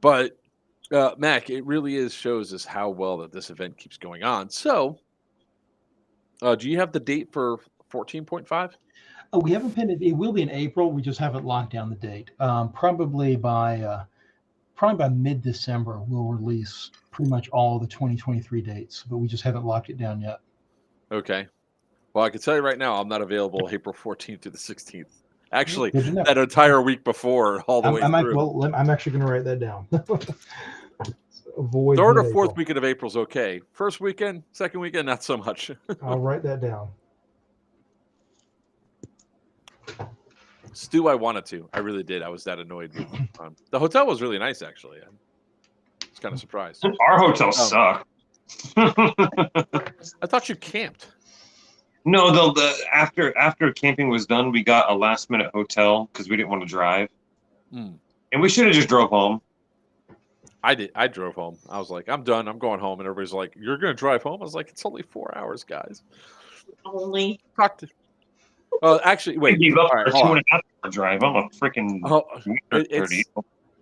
But Mac, it really shows us how well that this event keeps going on. So, do you have the date for 14.5? Oh, we haven't pinned it. It will be in April. We just haven't locked down the date. Probably by mid-December, we'll release pretty much all the 2023 dates, but we just haven't locked it down yet. Okay. Well, I can tell you right now, I'm not available April 14th to the 16th. Actually, that entire week before, all the way through. Well, I'm actually going to write that down. Avoid third or fourth weekend of April is okay. First weekend, second weekend, not so much. I'll write that down. Stu, I wanted to. I really did. I was that annoyed. The hotel was really nice, actually. I was kind of surprised. Our hotel sucked. I thought you camped. No, after camping was done, we got a last-minute hotel because we didn't want to drive. And we should have just drove home. I did. I drove home. I was like, I'm done. I'm going home. And everybody's like, you're going to drive home? I was like, it's only 4 hours, guys. Only. Actually, wait. All right, 2.5-hour drive. I'm a freaking.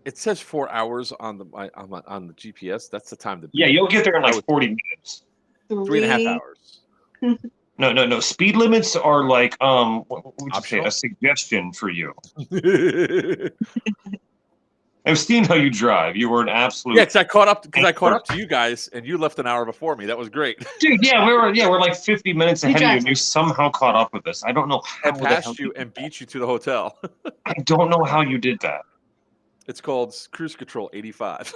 It says 4 hours on the GPS. That's the time to. Yeah, you'll get there in like 40 minutes. 3.5 hours. No. Speed limits are like what would you say? A suggestion for you. I've seen how you drive. You were an absolute. Yeah, because I caught up to you guys, and you left an hour before me. That was great. Dude, we're like 50 minutes ahead of you, and you somehow caught up with us. I don't know how. I passed you and beat you to the hotel. I don't know how you did that. It's called Cruise Control 85.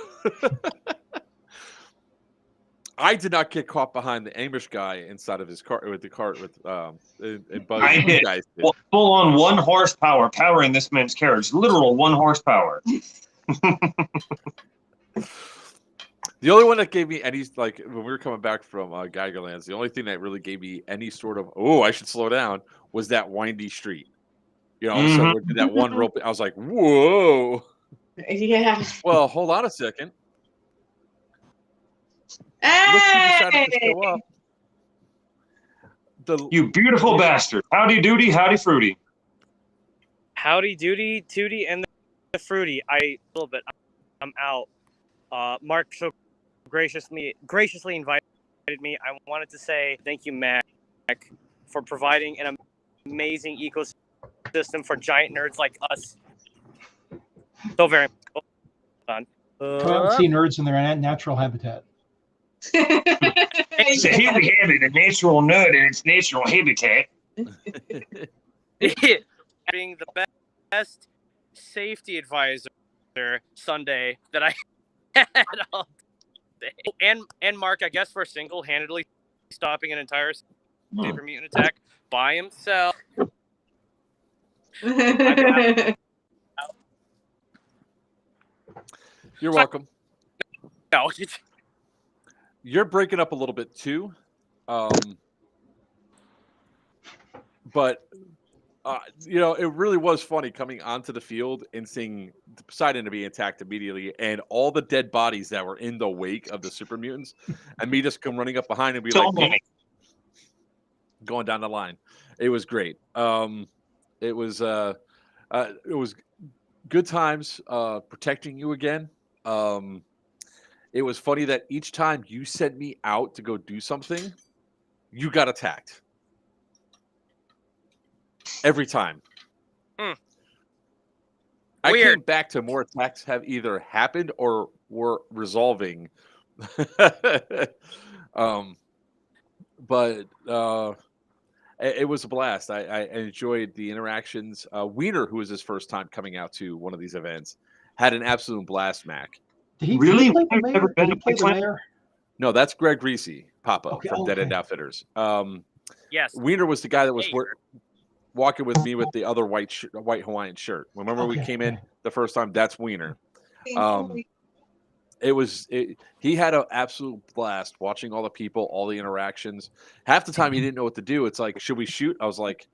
I did not get caught behind the Amish guy inside of his car with and Buzz. I did. Well, full on 1 horsepower powering this man's carriage. Literal 1 horsepower. The only one that gave me any, like, when we were coming back from Geigerlands, the only thing that really gave me any sort of, oh, I should slow down, was that windy street. You know, so that one rope, I was like, whoa. Yeah. Well, hold on a second. Look who decided to show up. You beautiful bastard. Howdy doody, howdy fruity. Howdy doody, tooty, and the fruity. A little bit. I'm out. Mark so graciously invited me. I wanted to say thank you, Mac, for providing an amazing ecosystem for giant nerds like us. So very much. Come out and see nerds in their natural habitat. So here we have it, the natural nerd in its natural habitat. Being the best safety advisor Sunday that I had all day. And Mark, I guess, for single-handedly stopping an entire super mutant attack by himself. You're welcome. No. You're breaking up a little bit too. But you know, it really was funny coming onto the field and seeing Poseidon to be attacked immediately, and all the dead bodies that were in the wake of the super mutants, and me just come running up behind and be like, going down the line. It was great. It was good times protecting you again. It was funny that each time you sent me out to go do something, you got attacked. Every time. I came back to more attacks have either happened or were resolving. But it was a blast. I enjoyed the interactions. Wiener, who was his first time coming out to one of these events, had an absolute blast, Mac. Did he play the mayor? No, that's Greg Reese, Papa, from Dead End Outfitters. Yes. Wiener was the guy that was walking with me with the other white Hawaiian shirt. Remember we came in the first time? That's Wiener. He had an absolute blast watching all the people, all the interactions. Half the time he didn't know what to do. It's like, should we shoot? I was like,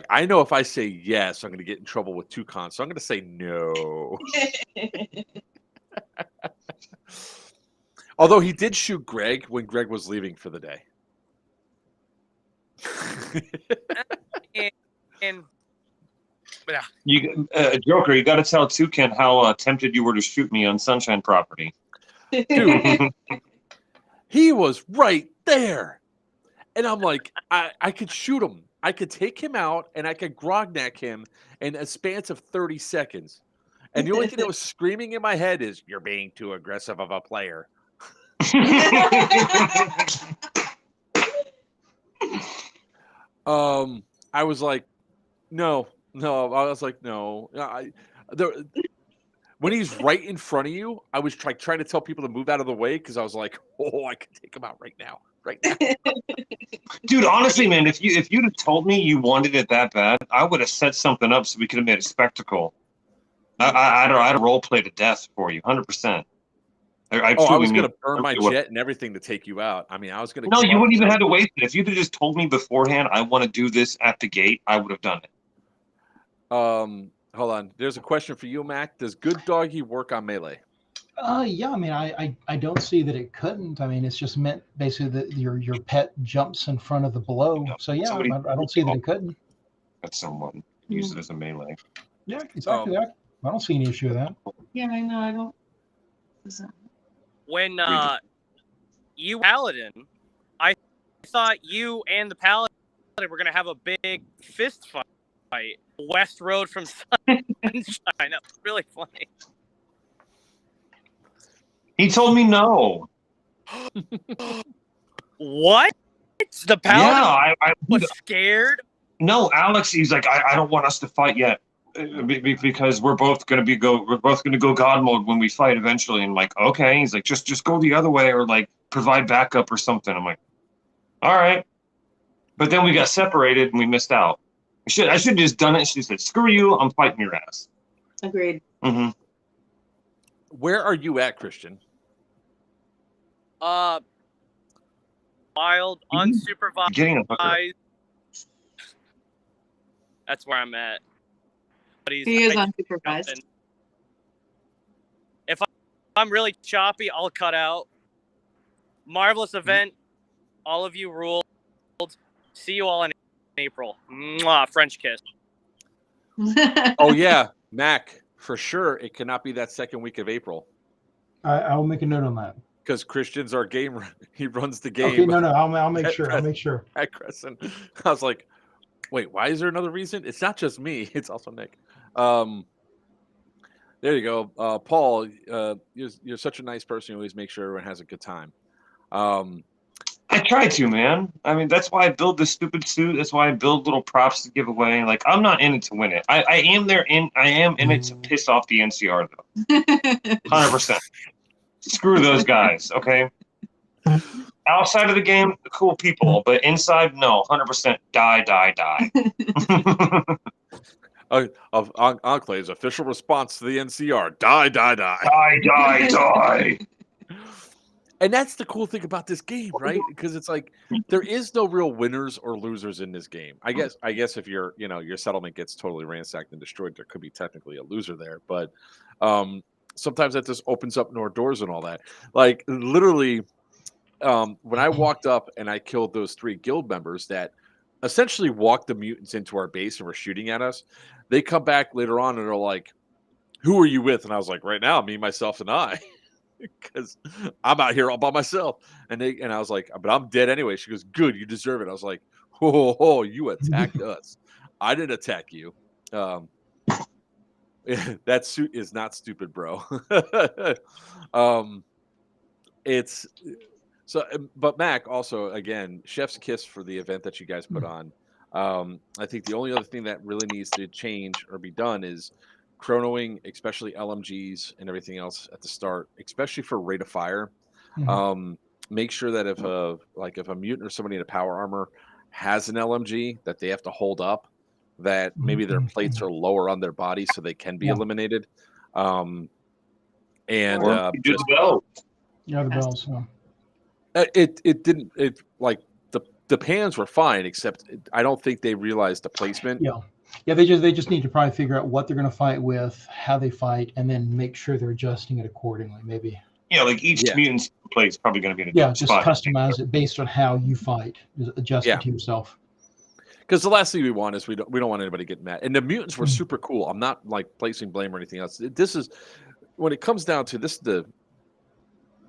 I know if I say yes, I'm going to get in trouble with Toucan, so I'm going to say no. Although he did shoot Greg when Greg was leaving for the day. Joker, you got to tell Toucan how tempted you were to shoot me on Sunshine Property. Dude, he was right there. And I'm like, I could shoot him. I could take him out and I could grogneck him in a span of 30 seconds. And the only thing that was screaming in my head is, you're being too aggressive of a player. I was like, no. I was like, no. When he's right in front of you, I was trying to tell people to move out of the way because I was like, oh, I could take him out right now. Dude, honestly, man, if you'd have told me you wanted it that bad, I would have set something up so we could have made a spectacle. I'd have role played to death for you, 100%. I was going to burn my jet and everything to take you out. I mean, I was going to. No, you wouldn't even have to waste it. If you'd have just told me beforehand, I want to do this at the gate, I would have done it. Hold on. There's a question for you, Mac. Does Good Doggy work on melee? Yeah, I mean, I don't see that it couldn't. I mean, it's just meant basically that your pet jumps in front of the blow. So yeah, I don't see that it couldn't. That's someone use it as a melee. Yeah, exactly. I don't see any issue with that. Yeah, I know. I don't. When you Paladin, I thought you and the Paladin were gonna have a big fist fight. West Road from Sunshine. That's really funny. He told me no. What? The Paladin I was scared? No, Alex, he's like, I don't want us to fight yet. Because we're both gonna go God mode when we fight eventually. And I'm like, okay. He's like, just go the other way or like provide backup or something. I'm like, all right. But then we got separated and we missed out. I should have just done it. She said, screw you, I'm fighting your ass. Agreed. Where are you at, Christian? Wild, unsupervised. Getting a hooker. That's where I'm at. But He is unsupervised. If I'm really choppy, I'll cut out. Marvelous event. All of you ruled. See you all in April. Mwah, French kiss. Oh yeah, Mac, for sure. It cannot be that second week of April. I will make a note on that. Because Christian's our game. He runs the game. Okay, no, I'll make sure. I'll make sure. At Crescent. I was like, wait, why is there another reason? It's not just me. It's also Nick. There you go. Paul, you're such a nice person. You always make sure everyone has a good time. I try to, man. I mean, that's why I build this stupid suit. That's why I build little props to give away. Like, I'm not in it to win it. I am in it to piss off the NCR, though. 100%. Screw those guys, okay? Outside of the game, cool people, but inside, no, 100% die. Of Enclave's official response to the NCR: die. Die. And that's the cool thing about this game, right? Because it's like there is no real winners or losers in this game. I guess if your settlement gets totally ransacked and destroyed, there could be technically a loser there. But sometimes that just opens up more doors and all that. Like literally, when I walked up and I killed those 3 guild members that essentially walked the mutants into our base and were shooting at us, they come back later on and are like, "Who are you with?" And I was like, "Right now, me, myself, and I." Because I'm out here all by myself, and I was like, "But I'm dead anyway." She goes, "Good, you deserve it." I was like, "Oh, you attacked us. I didn't attack you." That suit is not stupid, bro. It's so. But Mac also, again, chef's kiss for the event that you guys put on. I think the only other thing that really needs to change or be done is chronoing, especially LMGs and everything else at the start, especially for rate of fire. Make sure that if a mutant or somebody in a power armor has an LMG that they have to hold up, that maybe their plates are lower on their body so they can be eliminated. And the bells. Yeah, the bells. It didn't. It like the pans were fine, except I don't think they realized the placement. Yeah, they just need to probably figure out what they're going to fight with, how they fight, and then make sure they're adjusting it accordingly. Maybe. Yeah, like each mutant's plate is probably going to be in a different just spot. customize it based on how you fight. Just adjust it to yourself. Because the last thing we want is we don't want anybody getting mad. And the mutants were super cool. I'm not like placing blame or anything else. This is when it comes down to this, the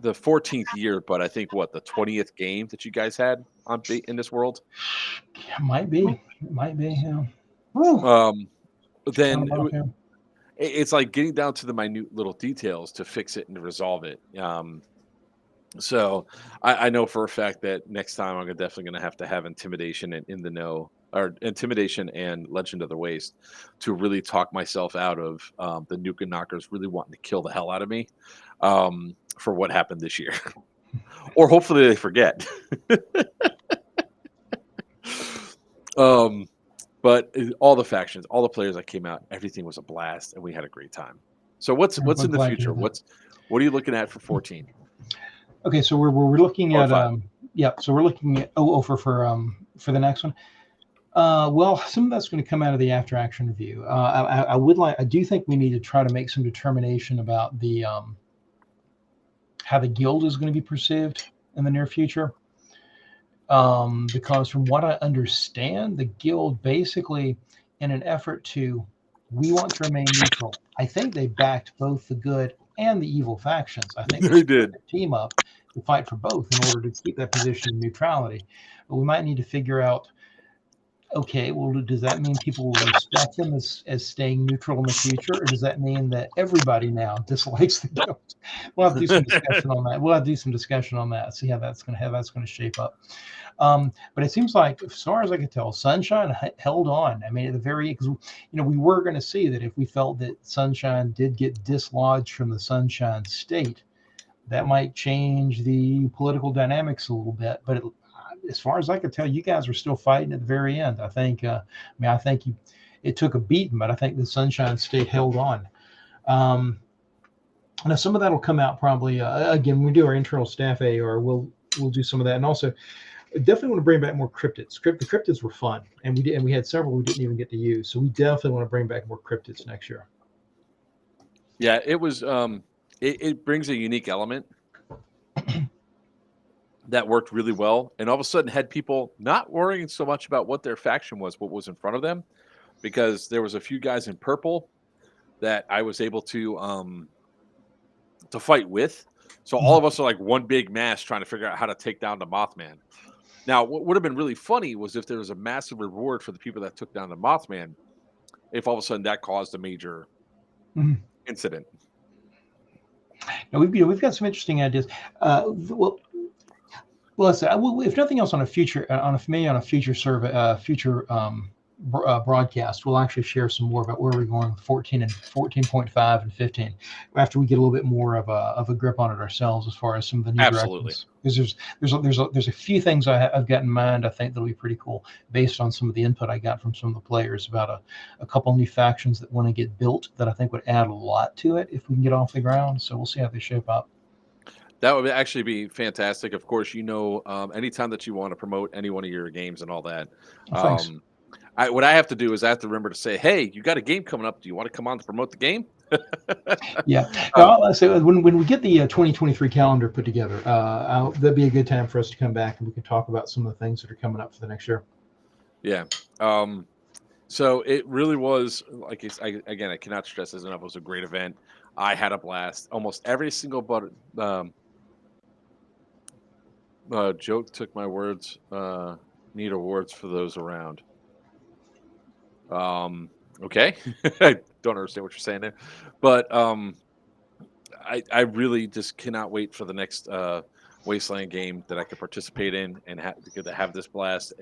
14th year, but I think the 20th game that you guys had in this world. Yeah, might be. It might be. Yeah. Then it's like getting down to the minute little details to fix it and to resolve it. So I know for a fact that next time I'm definitely going to have intimidation and in the know, or intimidation and Legend of the Waste, to really talk myself out of the Nuke and Knockers really wanting to kill the hell out of me for what happened this year. Or hopefully they forget. But all the factions, all the players that came out, everything was a blast, and we had a great time. So what's in the future? What are you looking at for 14? Okay, so we're looking at so we're looking at for the next one. Well, some of that's going to come out of the after action review. I do think we need to try to make some determination about the how the guild is going to be perceived in the near future. Because from what I understand, the guild basically, in an effort to, we want to remain neutral. I think they backed both the good and the evil factions. I think they did team up to fight for both in order to keep that position of neutrality. But we might need to figure out, okay, well, does that mean people will respect them as staying neutral in the future, or does that mean that everybody now dislikes the guild? We'll have to do some discussion on that. See how that's going to shape up. But it seems like, as far as I can tell, Sunshine held on. I mean, at the very, because we were going to see that if we felt that Sunshine did get dislodged from the Sunshine State, that might change the political dynamics a little bit. But as far as I could tell, you guys were still fighting at the very end. I think, it took a beating, but I think the Sunshine State held on. Now some of that will come out probably again when we do our internal staff AAR. We'll do some of that, and also definitely want to bring back more cryptids. The cryptids were fun, and we had several we didn't even get to use. So we definitely want to bring back more cryptids next year. Yeah, it was. It brings a unique element that worked really well, and all of a sudden had people not worrying so much about what their faction was, what was in front of them, because there was a few guys in purple that I was able to fight with. So all of us are like one big mass trying to figure out how to take down the Mothman. Now, what would have been really funny was if there was a massive reward for the people that took down the Mothman, if all of a sudden that caused a major incident. Now we've got some interesting ideas. Well, let's say, if nothing else, on a future survey, future broadcast, we'll actually share some more about where we're going with 14 and 14.5 and 15 after we get a little bit more of a grip on it ourselves as far as some of the new directions. Because there's a few things I've got in mind I think that'll be pretty cool based on some of the input I got from some of the players about a couple new factions that want to get built that I think would add a lot to it if we can get off the ground. So we'll see how they shape up. That would actually be fantastic. Of course, anytime that you want to promote any one of your games and all that. Thanks. What I have to do is I have to remember to say, hey, you got a game coming up. Do you want to come on to promote the game? Yeah. So when we get the 2023 calendar put together, that'd be a good time for us to come back and we can talk about some of the things that are coming up for the next year. Yeah. So it really was, like, again, I cannot stress this enough. It was a great event. I had a blast. Almost every single joke took my words. Need awards for those around. Okay. I don't understand what you're saying there, but I really just cannot wait for the next Wasteland game that I could participate in and have this blast.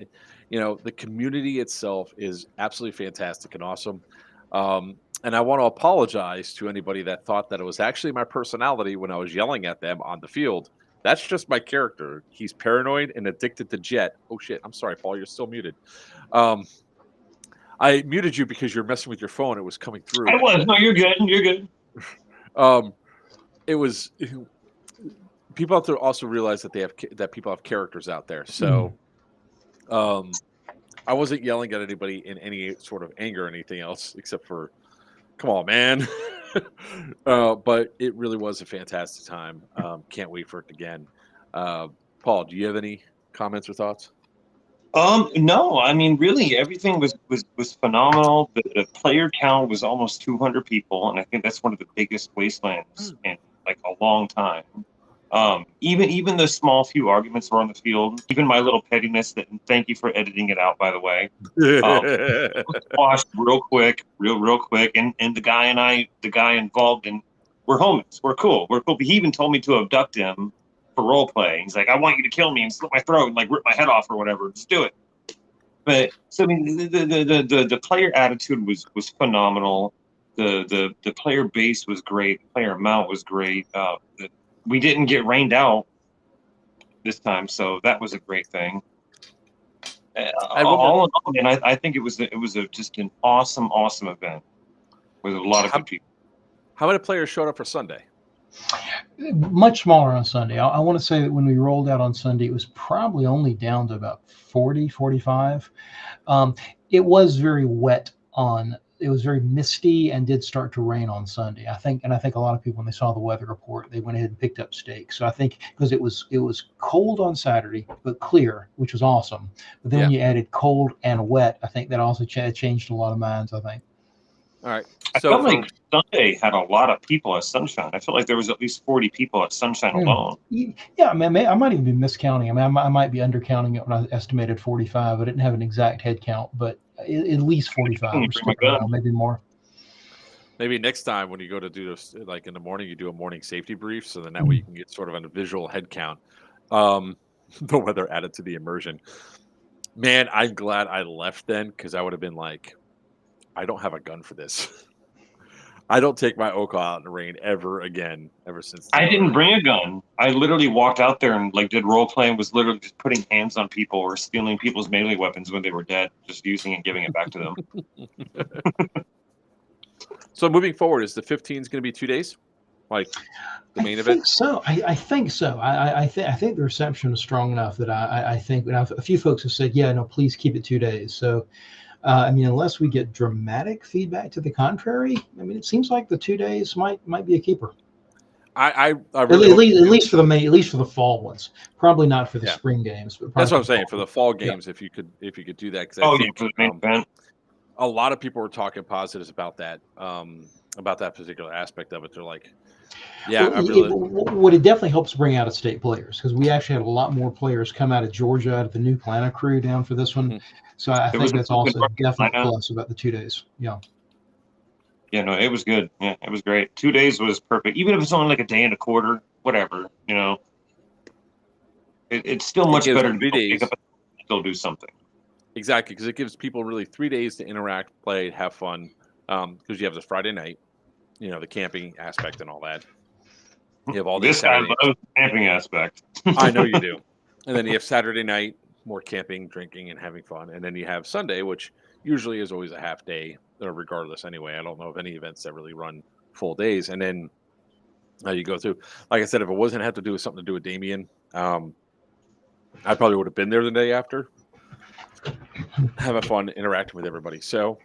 The community itself is absolutely fantastic and awesome. And I want to apologize to anybody that thought that it was actually my personality when I was yelling at them on the field. That's just my character. He's paranoid and addicted to Jet. Oh shit! I'm sorry, Paul. You're still muted. I muted you because you're messing with your phone. It was coming through. I was. No, you're good. You're good. It was. People have to also realize that people have characters out there. So, I wasn't yelling at anybody in any sort of anger or anything else, except for, come on, man. But it really was a fantastic time. Can't wait for it again. Paul, do you have any comments or thoughts? No, I mean, really, everything was phenomenal. The player count was almost 200 people, and I think that's one of the biggest Wastelands in like a long time. Even the small few arguments were on the field. Even my little pettiness. Thank you for editing it out, by the way. Squashed real quick, real quick. And the guy involved we're homies. We're cool. But he even told me to abduct him for role play. He's like, I want you to kill me and slit my throat and like rip my head off or whatever. Just do it. But so I mean, the player attitude was phenomenal. The player base was great. The player amount was great. We didn't get rained out this time, so that was a great thing. All in all, man, I think it was just an awesome event with a lot of good people. How many players showed up for Sunday? Much smaller on Sunday. I want to say that when we rolled out on Sunday, it was probably only down to about 40, 45. It was very wet it was very misty and did start to rain on Sunday. I think a lot of people, when they saw the weather report, they went ahead and picked up stakes. So I think because it was cold on Saturday, but clear, which was awesome. But then when you added cold and wet, I think that also changed a lot of minds, I think. All right. I felt like Sunday had a lot of people at Sunshine. I felt like there was at least 40 people at Sunshine alone. Yeah, I mean, I might even be miscounting. I mean, I might be undercounting it when I estimated 45. I didn't have an exact head count, but at least 45, maybe more. Maybe next time when you go to do this, like in the morning, you do a morning safety brief, so then that way you can get sort of a visual head count. The weather added to the immersion. Man, I'm glad I left then, because I would have been like, I don't have a gun for this. I don't take my Oko out in the rain ever again, ever since. I didn't bring a gun. I literally walked out there and like did role play and was literally just putting hands on people or stealing people's melee weapons when they were dead, just using and giving it back to them. So moving forward, is the 15 going to be 2 days? like the main I event? think so. I think so. I think the reception is strong enough that I think a few folks have said, yeah, no, please keep it 2 days. So, I mean, unless we get dramatic feedback to the contrary, I mean, it seems like the 2 days might be a keeper. I At really least for the fall ones. Probably not for the spring games, but that's what I'm probably saying for the fall games. If you could do that, because Oh, yeah, for the main event. a lot of people were talking positives about that particular aspect of it. They're like, yeah, what it definitely helps bring out of state players, because we actually had a lot more players come out of Georgia, out of the New Atlanta crew down for this one. So I think that's also a definite plus about the 2 days. Yeah. Yeah, no, it was good. Yeah, it was great. 2 days was perfect. Even if it's only like a day and a quarter, whatever, you know. It's still much better to be able to pick up and still do something. Exactly, because it gives people really 3 days to interact, play, have fun. Because you have the Friday night, you know, the camping aspect and all that. You have all this guy loves the camping aspect. I know you do. And then you have Saturday night, more camping, drinking, and having fun. And then you have Sunday, which usually is always a half day, or regardless anyway. I don't know of any events that really run full days. And then you go through. Like I said, if it wasn't have to do with something to do with Damien, I probably would have been there the day after, having fun, interacting with everybody. So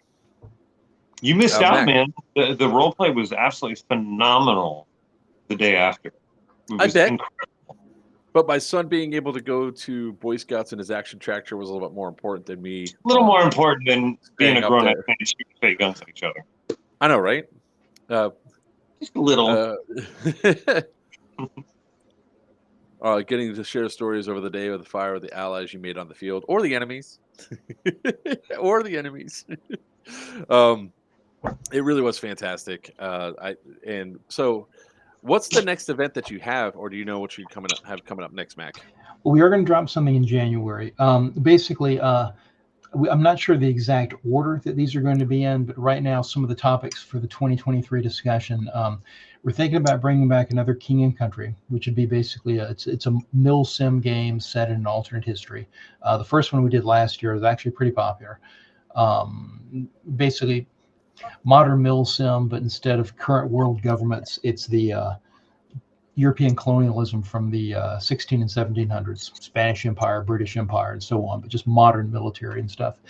you missed out, man. The role play was absolutely phenomenal the day after. I bet. Incredible. But my son being able to go to Boy Scouts in his action tractor was a little bit more important than me. A little more important than being a grown-up and shooting fake guns at each other. I know, right? Just a little. Getting to share stories over the day with the fire with the allies you made on the field, or the enemies, or the enemies. It really was fantastic. So, what's the next event that you have, or do you know what you have coming up next, Mac? Well, we are going to drop something in January. Basically, I'm not sure the exact order that these are going to be in, but right now, some of the topics for the 2023 discussion, we're thinking about bringing back another King and Country, which would be basically it's a mill sim game set in an alternate history. The first one we did last year was actually pretty popular. Basically, modern mill sim, but instead of current world governments, it's the European colonialism from the 16 and 1700s, Spanish Empire, British Empire, and so on, but just modern military and stuff.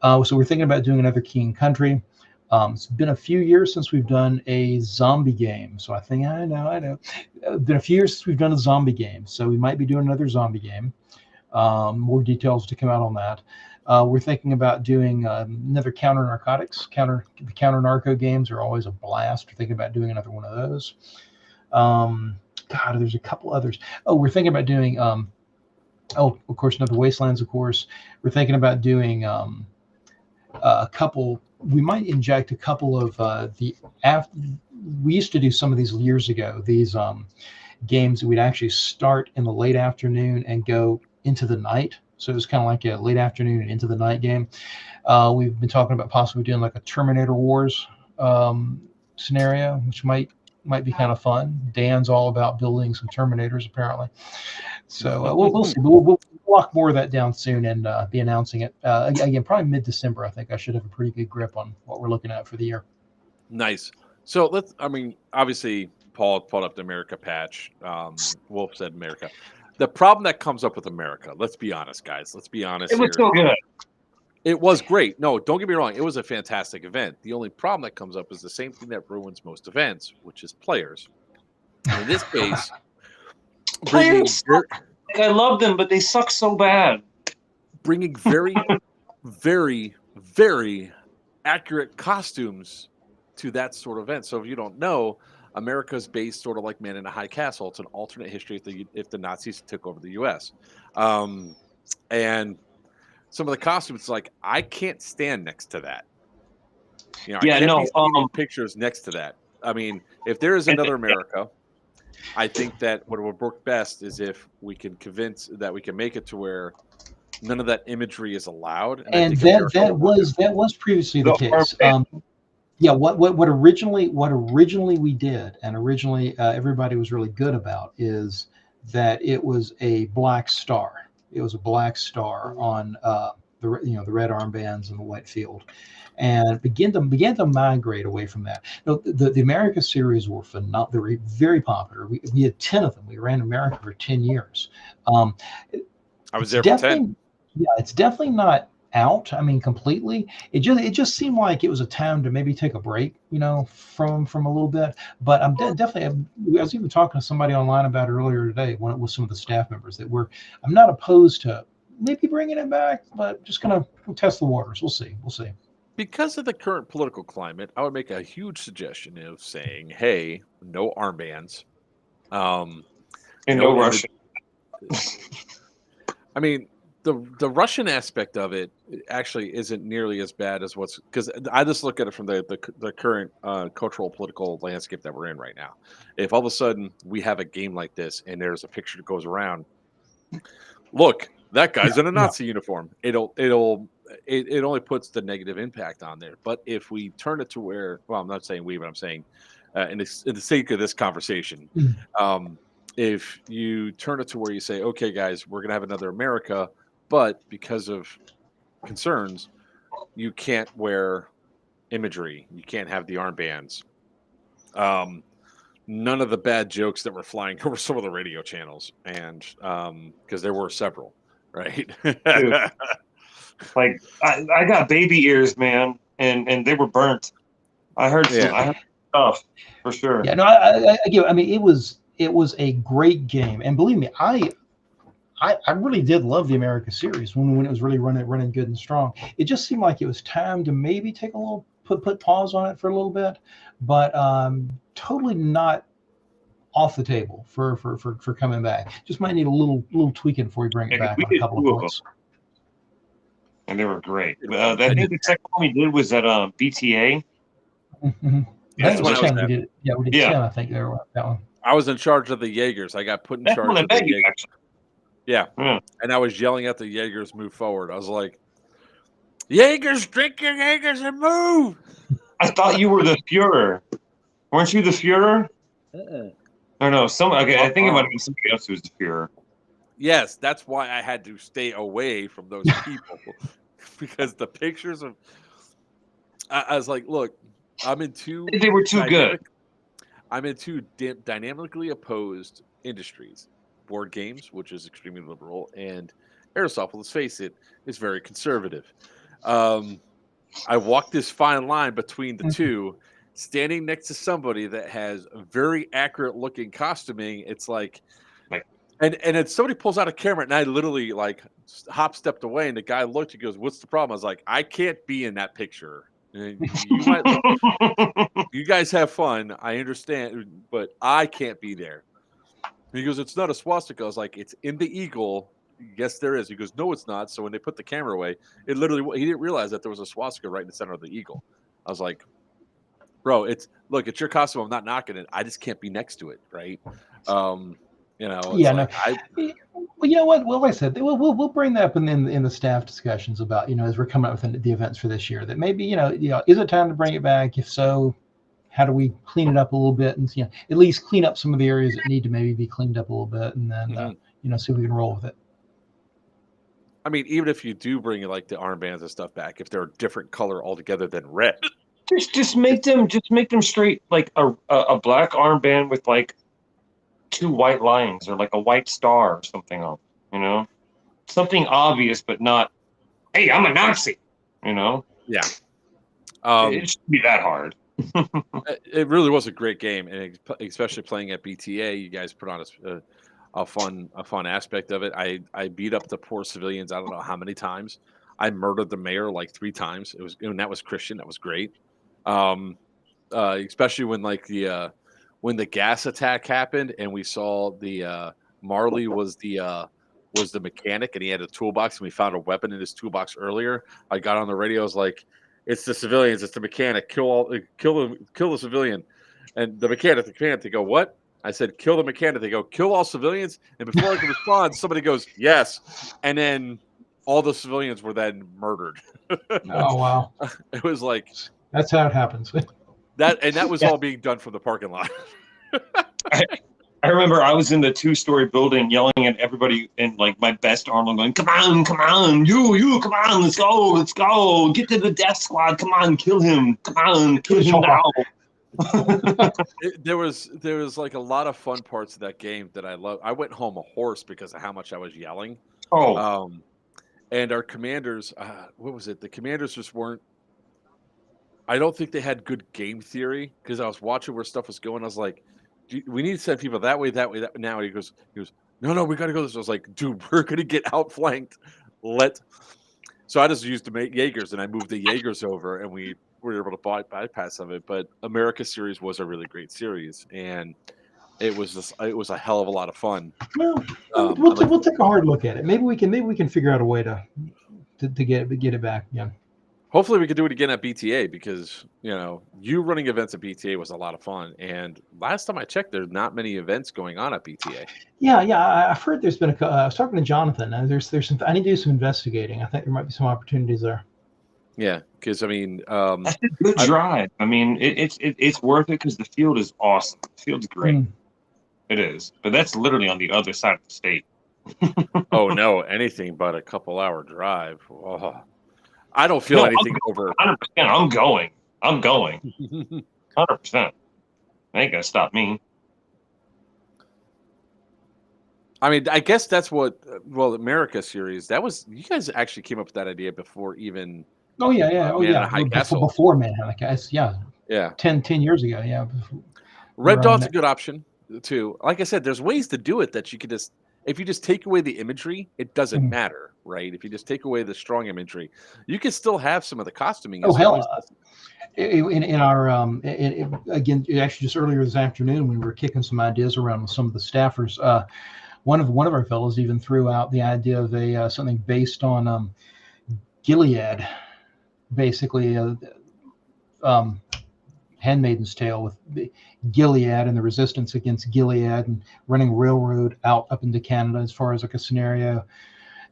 So we're thinking about doing another King Country. It's been a few years since we've done a zombie game. So I know. Been a few years since we've done a zombie game. So we might be doing another zombie game. More details to come out on that. We're thinking about doing another counter narcotics. The counter narco games are always a blast. We're thinking about doing another one of those. There's a couple others. Oh, we're thinking about doing, of course, another Wastelands, of course. We're thinking about doing a couple. We might inject a couple of we used to do some of these years ago, these games that we'd actually start in the late afternoon and go into the night. So it was kind of like a late afternoon and into the night game. We've been talking about possibly doing like a Terminator Wars scenario, which might be kind of fun. Dan's all about building some Terminators, apparently. So we'll see. We'll lock more of that down soon and be announcing it. Again, probably mid-December, I think I should have a pretty good grip on what we're looking at for the year. Nice. So obviously, Paul pulled up the America patch. Wolf said America. The problem that comes up with America, let's be honest, guys. Let's be honest. It was so good. It was great. No, don't get me wrong. It was a fantastic event. The only problem that comes up is the same thing that ruins most events, which is players. And in this case, players suck. I love them, but they suck so bad. Bringing very, very, very accurate costumes to that sort of event. So if you don't know, America's based sort of like Man in a High Castle. It's an alternate history if the Nazis took over the U.S. And some of the costumes, like, I can't stand next to that. I can't be pictures next to that. I mean, if there is another America, I think that what would work best is if we can convince that we can make it to where none of that imagery is allowed. And that was previously the case. What originally we did, and originally everybody was really good about, is that it was a black star. It was a black star on the red armbands and the white field, and began to migrate away from that. No, the America series were phenomenal. They were very popular. We had 10 of them. We ran America for 10 years. I was there for 10. Yeah, it's definitely not out. I mean, completely. It just seemed like it was a time to maybe take a break, from a little bit. But I'm definitely. I was even talking to somebody online about it earlier today, when it was some of the staff members I'm not opposed to maybe bringing it back, but just gonna test the waters. We'll see. Because of the current political climate, I would make a huge suggestion of saying, "Hey, no armbands, and no Russian." I mean, the Russian aspect of it actually isn't nearly as bad as because I just look at it from the current cultural political landscape that we're in right now. If all of a sudden we have a game like this and there's a picture that goes around, look, that guy's in a Nazi uniform. It only puts the negative impact on there. But if we turn it to where, well, I'm not saying we, but I'm saying in the sake of this conversation, if you turn it to where you say, okay, guys, we're going to have another America, but because of concerns, you can't wear imagery. You can't have the armbands. None of the bad jokes that were flying over some of the radio channels, and because there were several, right? Dude, like I got baby ears, man, and they were burnt. I heard stuff for sure. Yeah, no, I mean, it was a great game, and believe me, I really did love the America series when it was really running good and strong. It just seemed like it was time to maybe take a little put pause on it for a little bit, but totally not off the table for coming back. Just might need a little tweaking before we bring it back on a couple of points. And they were great. I think the second one we did was at BTA. Mm-hmm. That's what I was at. We did 10, I think there that one. I was in charge of the Jaegers. I got put in charge of the Jaegers. Yeah. And I was yelling at the Jaegers, move forward. I was like, Jaegers, drink your Jaegers and move. I thought you were the Führer. Weren't you the Führer? Or no, I think it might have been somebody else who was the Führer. Yes, that's why I had to stay away from those people. Because the pictures of... I was like, look, I'm in two... They were too good. I'm in two dynamically opposed industries. Board games, which is extremely liberal, and airsoft, let's face it, is very conservative. I walk this fine line between the two, standing next to somebody that has very accurate looking costuming. It's like and then somebody pulls out a camera, and I literally hop stepped away, and the guy looked, he goes, "What's the problem?" I was like, "I can't be in that picture. You guys have fun, I understand, but I can't be there." And he goes, "It's not a swastika." I was like, "It's in the eagle." Yes, there is. He goes, "No, it's not." So when they put the camera away, it literally, he didn't realize that there was a swastika right in the center of the eagle. I was like, "Bro, it's your costume. I'm not knocking it. I just can't be next to it, right?" Yeah, well, you know what? Well, like I said, we'll bring that up in the staff discussions about, as we're coming up with the events for this year, that maybe, is it time to bring it back? If so, how do we clean it up a little bit, and at least clean up some of the areas that need to maybe be cleaned up a little bit, and then see if we can roll with it. I mean, even if you do bring the armbands and stuff back, if they're a different color altogether than red, just make them straight, like a black armband with two white lines or a white star or something on, something obvious, but not, "Hey, I'm a Nazi," Yeah. It shouldn't be that hard. It really was a great game, and especially playing at BTA, you guys put on a fun aspect of it. I beat up the poor civilians. I don't know how many times. I murdered the mayor 3 times. And that was Christian. That was great. Especially when when the gas attack happened, and we saw the Marley was the mechanic, and he had a toolbox, and we found a weapon in his toolbox earlier. I got on the radio. I was like, "It's the civilians. It's the mechanic. Kill the civilian." And the mechanic, they go, "What?" I said, "Kill the mechanic." They go, "Kill all civilians." And before I could respond, somebody goes, "Yes." And then all the civilians were then murdered. Oh, wow. It was like... That's how it happens. That was all being done from the parking lot. I remember I was in the 2-story building yelling at everybody in like my best armor, going, come on, you, come on, let's go, get to the death squad, come on, kill him, come on, kill him now. There was like a lot of fun parts of that game that I love. I went home a horse because of how much I was yelling. And our commanders, what was it? The commanders just weren't. I don't think they had good game theory because I was watching where stuff was going. I was like, we need to send people that way. Now he goes, no, we got to go this. I was like, dude, we're gonna get outflanked. So I just used to make Jaegers, and I moved the Jaegers over, and we were able to bypass some of it. But America series was a really great series, and it was a hell of a lot of fun. Well, we'll take a hard look at it. Maybe we can figure out a way to get it back again. Hopefully we could do it again at BTA because you running events at BTA was a lot of fun. And last time I checked, there's not many events going on at BTA. Yeah. I've heard there's been I was talking to Jonathan, and there's some. I need to do some investigating. I think there might be some opportunities there. Yeah, because that's a good drive. I mean, it's worth it because the field is awesome. The field's great. It is, but that's literally on the other side of the state. Oh no, anything but a couple-hour drive. Oh. I don't feel anything over. 100%. I'm going. 100%. They ain't gonna stop me. I mean, I guess that's what. Well, America series. That was you guys actually came up with that idea before even. Oh yeah. Before Manhattan, yeah. 10 years ago, yeah. Red Dot's a good option too. Like I said, there's ways to do it that you could just. If you just take away the imagery, it doesn't matter, right? If you just take away the strong imagery, you can still have some of the costuming. Oh hell! In our again, actually, just earlier this afternoon, we were kicking some ideas around with some of the staffers. One of our fellows even threw out the idea of something based on Gilead, basically Handmaiden's Tale with Gilead and the resistance against Gilead and running railroad out up into Canada as far as like a scenario.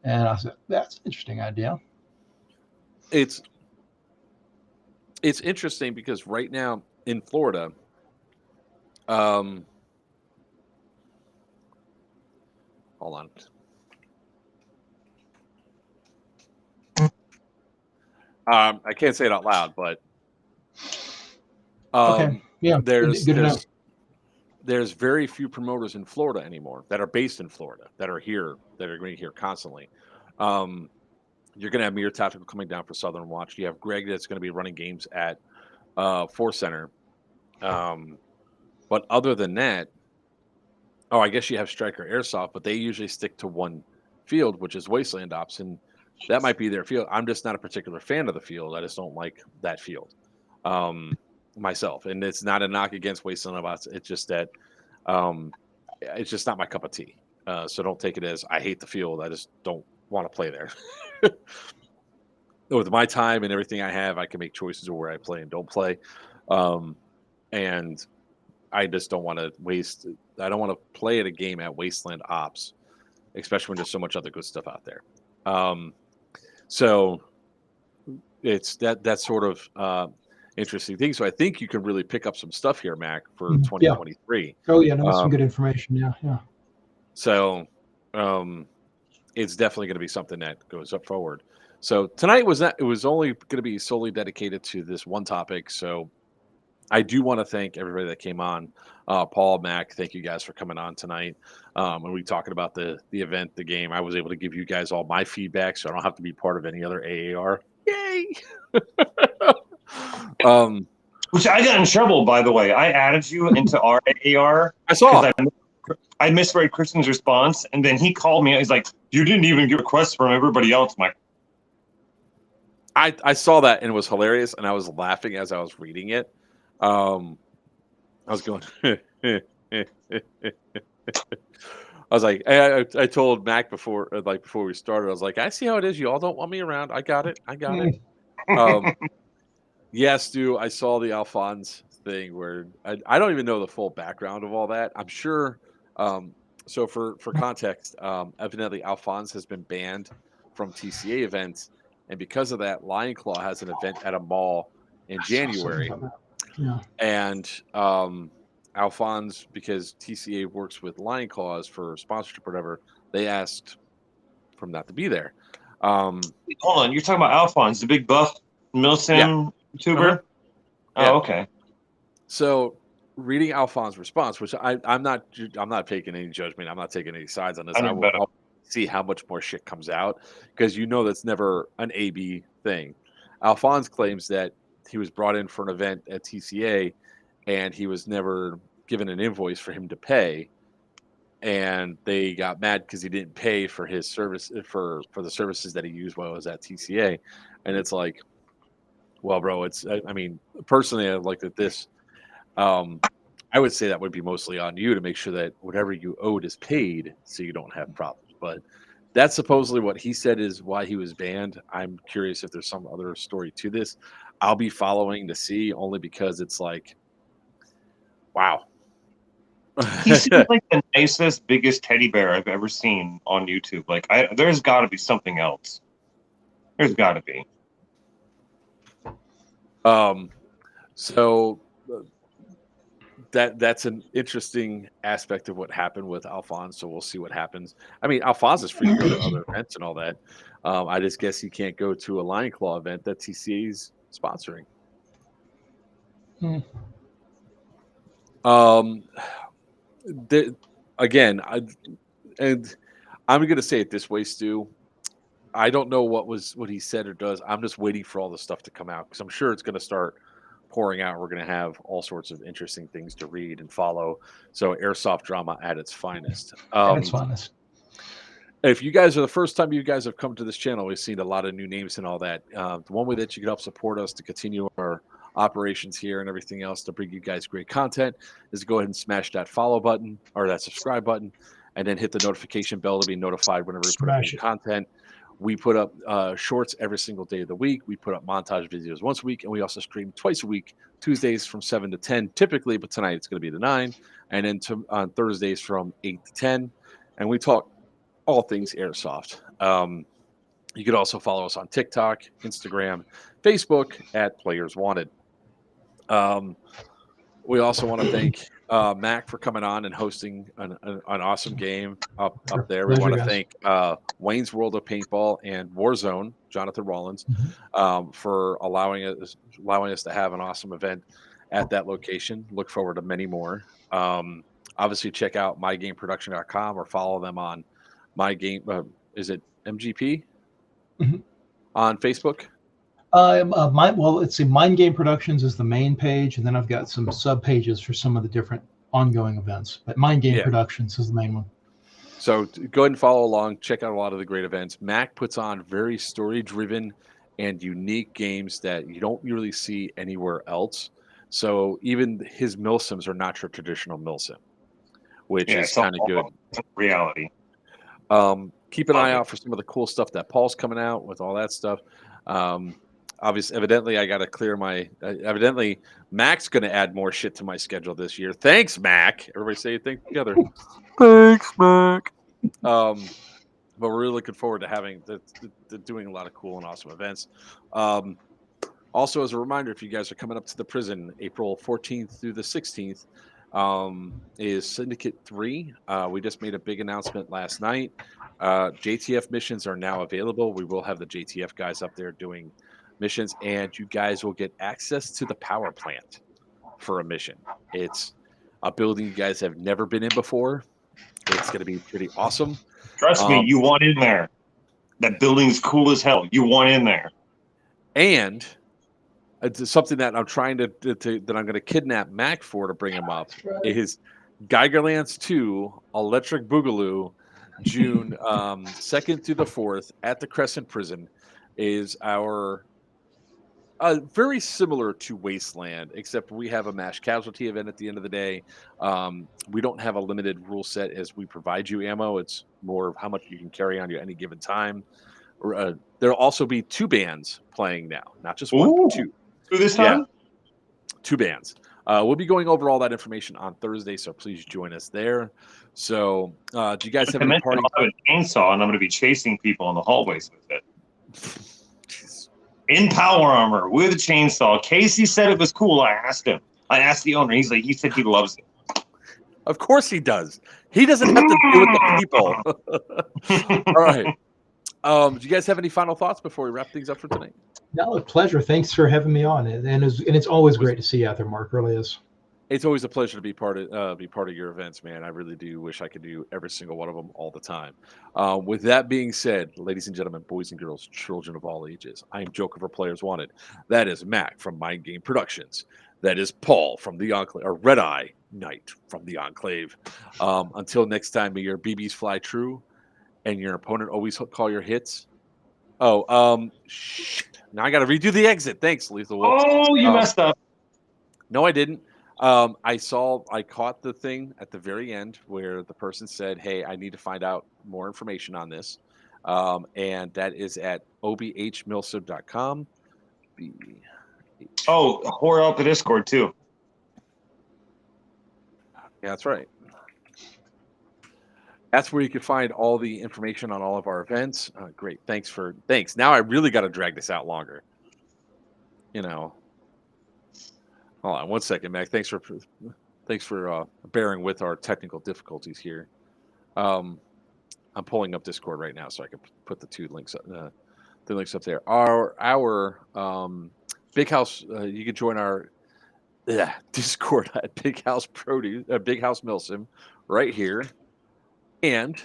And I said, that's an interesting idea. It's interesting because right now in Florida, hold on. I can't say it out loud, but okay. Yeah, there's very few promoters in Florida anymore that are based in Florida that are here, that are going to be here constantly. You're going to have Mir Tactical coming down for Southern Watch. You have Greg that's going to be running games at Force Center. But other than that, I guess you have Striker Airsoft, but they usually stick to one field, which is Wasteland Ops, and that might be their field. I'm just not a particular fan of the field. I just don't like that field. Myself, and it's not a knock against Wasteland Ops. It's just that it's just not my cup of tea. So don't take it as I hate the field. I just don't want to play there. With my time and everything I have, I can make choices of where I play and don't play. And I just don't want to waste. I don't want to play at a game at Wasteland Ops, especially when there's so much other good stuff out there. So it's that sort of interesting thing. So I think you can really pick up some stuff here, Mac, for 2023. Yeah. Oh yeah, that's some good information. Yeah. So it's definitely going to be something that goes up forward. So tonight it was only going to be solely dedicated to this one topic. So I do want to thank everybody that came on. Paul, Mac, thank you guys for coming on tonight. When we talking about the event, the game, I was able to give you guys all my feedback, so I don't have to be part of any other AAR. Yay! Which I got in trouble, by the way. I added you into our AAR. I saw. I misread Christian's response, and then he called me. He's like, "You didn't even get requests from everybody else." I'm like, I saw that and it was hilarious, and I was laughing as I was reading it. I was going. I was like, I told Mac before we started. I was like, I see how it is. You all don't want me around. I got it. Yes, Stu, I saw the Alphonse thing where I don't even know the full background of all that. I'm sure. So for context, evidently Alphonse has been banned from TCA events, and because of that, Lion Claw has an event at a mall in January. Yeah. And Alphonse, because TCA works with Lion Claws for sponsorship or whatever, they asked for him not to be there. Hold on, you're talking about Alphonse, the big buff Milsim YouTuber? Yeah. Oh, okay. So reading Alphonse's response, which I'm not taking any judgment, I'm not taking any sides on this. I'll see how much more shit comes out, because that's never an AB thing. Alphonse claims that he was brought in for an event at TCA and he was never given an invoice for him to pay, and they got mad because he didn't pay for his service for the services that he used while he was at TCA. And it's like, well, bro, I mean, personally, I like that this I would say that would be mostly on you to make sure that whatever you owed is paid so you don't have problems. But that's supposedly what he said is why he was banned. I'm curious if there's some other story to this. I'll be following to see, only because it's like, wow. He seems like the nicest, biggest teddy bear I've ever seen on YouTube. Like, there's got to be something else. There's got to be. So that's an interesting aspect of what happened with Alphonse. So we'll see what happens. I mean, Alphonse is free to go to other events and all that. I just guess he can't go to a Lion Claw event that TCA's sponsoring. Again, and I'm going to say it this way, Stu. I don't know what he said or does. I'm just waiting for all the stuff to come out, because I'm sure it's going to start pouring out. We're going to have all sorts of interesting things to read and follow. So airsoft drama at its finest. At its finest. If you guys are the first time you guys have come to this channel, we've seen a lot of new names and all that. The one way that you can help support us to continue our operations here and everything else to bring you guys great content is to go ahead and smash that follow button or that subscribe button, and then hit the notification bell to be notified whenever we put up new content. We put up shorts every single day of the week. We put up montage videos once a week, and we also stream twice a week, Tuesdays from 7 to 10 typically, but tonight it's going to be to 9, and then on Thursdays from 8 to 10, and we talk all things airsoft. You could also follow us on TikTok, Instagram, Facebook at Players Wanted. We also want to thank Mac for coming on and hosting an awesome game up there. We want to thank Wayne's World of Paintball and Warzone, Jonathan Rollins, for allowing us to have an awesome event at that location. Look forward to many more. Obviously, check out mygameproduction.com or follow them on is it MGP on Facebook? Let's see. Mind Game Productions is the main page, and then I've got some sub pages for some of the different ongoing events. But Mind Game Productions is the main one. So go ahead and follow along. Check out a lot of the great events. Mac puts on very story-driven and unique games that you don't really see anywhere else. So even his milsims are not your traditional milsim, which is kind of good. Reality. Keep an eye out for some of the cool stuff that Paul's coming out with, all that stuff. Obviously, evidently, I got to clear my. Evidently, Mac's going to add more shit to my schedule this year. Thanks, Mac. Everybody say thanks together. Thanks, Mac. But we're really looking forward to having doing a lot of cool and awesome events. Also, as a reminder, if you guys are coming up to the prison, April 14th through the 16th is Syndicate 3. We just made a big announcement last night. JTF missions are now available. We will have the JTF guys up there doing missions, and you guys will get access to the power plant for a mission. It's a building you guys have never been in before. It's going to be pretty awesome. Trust me, you want in there. That building's cool as hell. You want in there. And it's something that I'm trying that I'm going to kidnap Mac for to bring him up is Geigerlands 2 Electric Boogaloo, June 2nd through the 4th at the Crescent Prison, is our very similar to Wasteland, except we have a mass casualty event at the end of the day. We don't have a limited rule set as we provide you ammo. It's more of how much you can carry on you at any given time. There'll also be 2 bands playing now, not just one, but 2. Who this time? Yeah, 2 bands. We'll be going over all that information on Thursday, so please join us there. So, do you guys have any party? I have a chainsaw, and I'm going to be chasing people in the hallways with it. In power armor with a chainsaw. Casey said it was cool. I asked him. I asked the owner. He said he loves it. Of course he does. He doesn't have to deal with the people. All right. Do you guys have any final thoughts before we wrap things up for tonight? No, pleasure. Thanks for having me on, and it's always great to see you out there, Mark. Really is. It's always a pleasure to be part of your events, man. I really do wish I could do every single one of them all the time. With that being said, ladies and gentlemen, boys and girls, children of all ages, I am Joker for Players Wanted. That is Mac from Mind Game Productions. That is Paul from the Enclave, or Red Eye Knight from the Enclave. Until next time, may your BBs fly true, and your opponent always call your hits. Oh, shit. Now I got to redo the exit. Thanks, Lethal Wolf. Oh, you messed up. No, I didn't. I caught the thing at the very end where the person said, "Hey, I need to find out more information on this," and that is at obhmilsib.com. Oh, whore out the Discord too. Yeah, that's right. That's where you can find all the information on all of our events. Great, thanks. Now I really got to drag this out longer. Hold on one second, Mac. Thanks for bearing with our technical difficulties here. I'm pulling up Discord right now so I can put the two links up. The links up there. Our Big House. You can join our Discord at Big House Milsim right here, and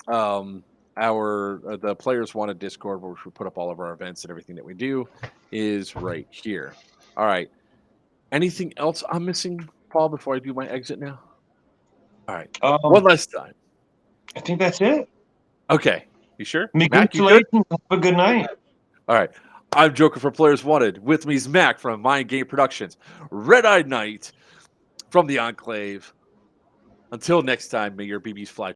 the Players Wanted Discord, where we put up all of our events and everything that we do, is right here. All right. Anything else I'm missing, Paul, before I do my exit now? All right. One last time. I think that's it. Okay. You sure? Mac, you good? Have a good night. All right. I'm Joker for Players Wanted. With me is Mac from Mind Game Productions. Red-Eyed Knight from the Enclave. Until next time, may your BBs fly